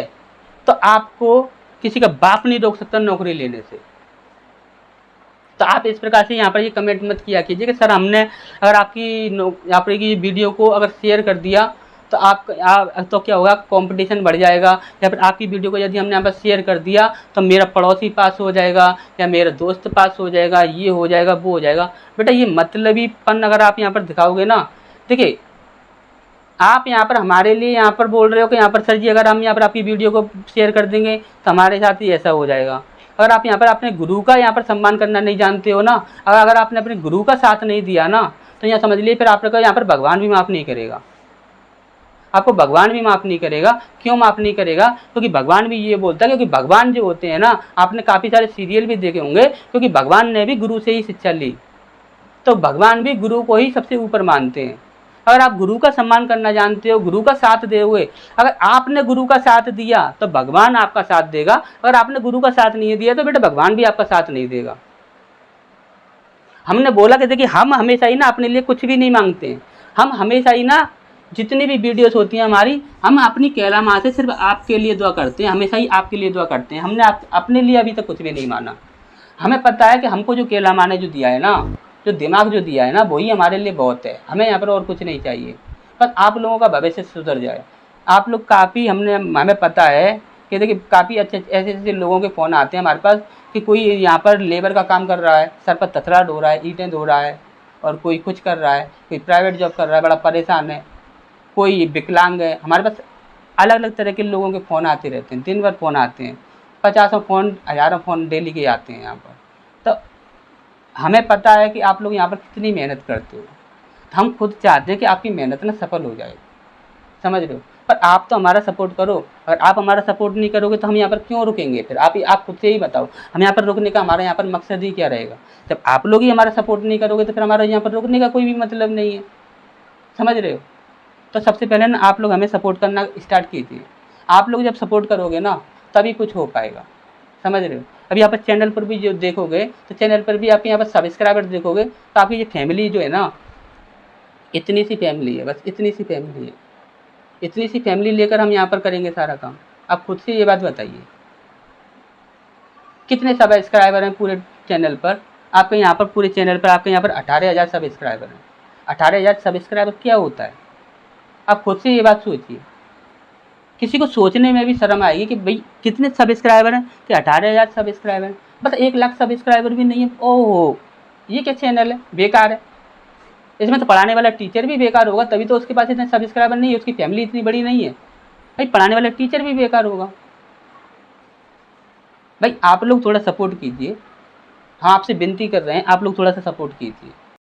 तो आपको किसी का बाप नहीं रोक सकता नौकरी लेने से। तो आप इस प्रकार से यहाँ पर ये कमेंट मत किया कीजिए कि सर हमने अगर आपकी यहाँ पर की वीडियो को अगर शेयर कर दिया तो तो क्या होगा, कंपटीशन बढ़ जाएगा, या फिर आपकी वीडियो को यदि हमने यहाँ पर शेयर कर दिया तो मेरा पड़ोसी पास हो जाएगा, या मेरा दोस्त पास हो जाएगा, ये हो जाएगा, वो हो जाएगा। बेटा ये मतलबीपन अगर आप यहाँ पर दिखाओगे ना, देखिए आप यहाँ पर हमारे लिए यहाँ पर बोल रहे हो कि यहाँ पर सर जी अगर हम यहाँ पर आपकी वीडियो को शेयर कर देंगे तो हमारे साथ ही ऐसा हो जाएगा। अगर आप यहाँ पर अपने गुरु का यहाँ पर सम्मान करना नहीं जानते हो ना, अगर आपने अपने गुरु का साथ नहीं दिया ना, तो यहाँ समझ लीजिए फिर आपको यहाँ पर भगवान भी माफ़ नहीं करेगा। आपको भगवान भी माफ़ नहीं करेगा। क्यों माफ़ नहीं करेगा? क्योंकि भगवान भी ये बोलता है, क्योंकि भगवान जो होते हैं ना, आपने काफ़ी सारे सीरियल भी देखे होंगे, क्योंकि भगवान ने भी गुरु से ही शिक्षा ली, तो भगवान भी गुरु को ही सबसे ऊपर मानते हैं। अगर आप गुरु का सम्मान करना जानते हो, गुरु का साथ दोगे, अगर आपने गुरु का साथ दिया तो भगवान आपका साथ देगा, अगर आपने गुरु का साथ नहीं दिया तो बेटा भगवान भी आपका साथ नहीं देगा। हमने बोला कि देखिए हम हमेशा ही ना अपने लिए कुछ भी नहीं मांगते हैं, हम हमेशा ही ना जितनी भी वीडियोस होती हैं हमारी, हम अपनी कैला माँ से सिर्फ आपके लिए दुआ करते हैं, हमेशा ही आपके लिए दुआ करते हैं। हमने अपने लिए अभी तक कुछ भी नहीं माना। हमें पता है कि हमको जो कैला माँ ने जो दिया है ना, जो दिमाग जो दिया है ना, वही हमारे लिए बहुत है। हमें यहाँ पर और कुछ नहीं चाहिए, बस आप लोगों का भविष्य सुधर जाए। आप लोग काफ़ी हमें पता है कि देखिए काफ़ी अच्छे ऐसे लोगों के फ़ोन आते हैं हमारे पास कि कोई यहाँ पर लेबर का काम कर रहा है, सर पर तथरा ढो रहा है, ईंटें धो रहा है, और कोई कुछ कर रहा है, कोई प्राइवेट जॉब कर रहा है, बड़ा परेशान है, कोई विकलांग है। हमारे पास अलग अलग तरह के लोगों के फ़ोन आते रहते हैं, दिन भर फ़ोन आते हैं, 50 फ़ोन 1000 फ़ोन डेली के आते हैं यहाँ पर। तो हमें पता है कि आप लोग यहाँ पर कितनी मेहनत करते हो, तो हम खुद चाहते हैं कि आपकी मेहनत ना सफल हो जाए, समझ रहे हो। पर आप तो हमारा सपोर्ट करो, अगर आप हमारा सपोर्ट नहीं करोगे तो हम यहाँ पर क्यों रुकेंगे? फिर आप खुद से ही बताओ, हम यहाँ पर रुकने का हमारा यहाँ पर मकसद ही क्या रहेगा? जब आप लोग ही हमारा सपोर्ट नहीं करोगे तो फिर हमारा यहाँ पर रुकने का कोई भी मतलब नहीं है, समझ रहे हो। तो सबसे पहले ना आप लोग हमें सपोर्ट करना स्टार्ट कीजिए। आप लोग जब सपोर्ट करोगे ना तभी कुछ हो पाएगा, समझ रहे हो। अभी यहाँ पर चैनल पर भी जो देखोगे तो चैनल पर भी आपके यहाँ पर सब्सक्राइबर देखोगे तो आपकी ये फैमिली जो है ना, इतनी सी फैमिली है, बस इतनी सी फैमिली है। इतनी सी फैमिली लेकर हम यहाँ पर करेंगे सारा काम। आप खुद से ये बात बताइए, कितने सब्सक्राइबर हैं पूरे चैनल पर? आपके यहाँ पर पूरे चैनल पर आपके यहाँ पर 18,000 सब्सक्राइबर हैं। 18,000 सब्सक्राइबर क्या होता है? आप खुद से ये बात सोचिए। किसी को सोचने में भी शर्म आएगी कि भाई कितने सब्सक्राइबर हैं, कि 18,000 सब्सक्राइबर हैं, बस 1 लाख सब्सक्राइबर भी नहीं है। ओहो, ये क्या चैनल है, बेकार है। इसमें तो पढ़ाने वाला टीचर भी बेकार होगा, तभी तो उसके पास इतने सब्सक्राइबर नहीं है, उसकी फैमिली इतनी बड़ी नहीं है। भाई पढ़ाने वाला टीचर भी बेकार होगा। भाई आप लोग थोड़ा सपोर्ट कीजिए, हाँ आपसे विनती कर रहे हैं, आप लोग थोड़ा सा सपोर्ट कीजिए।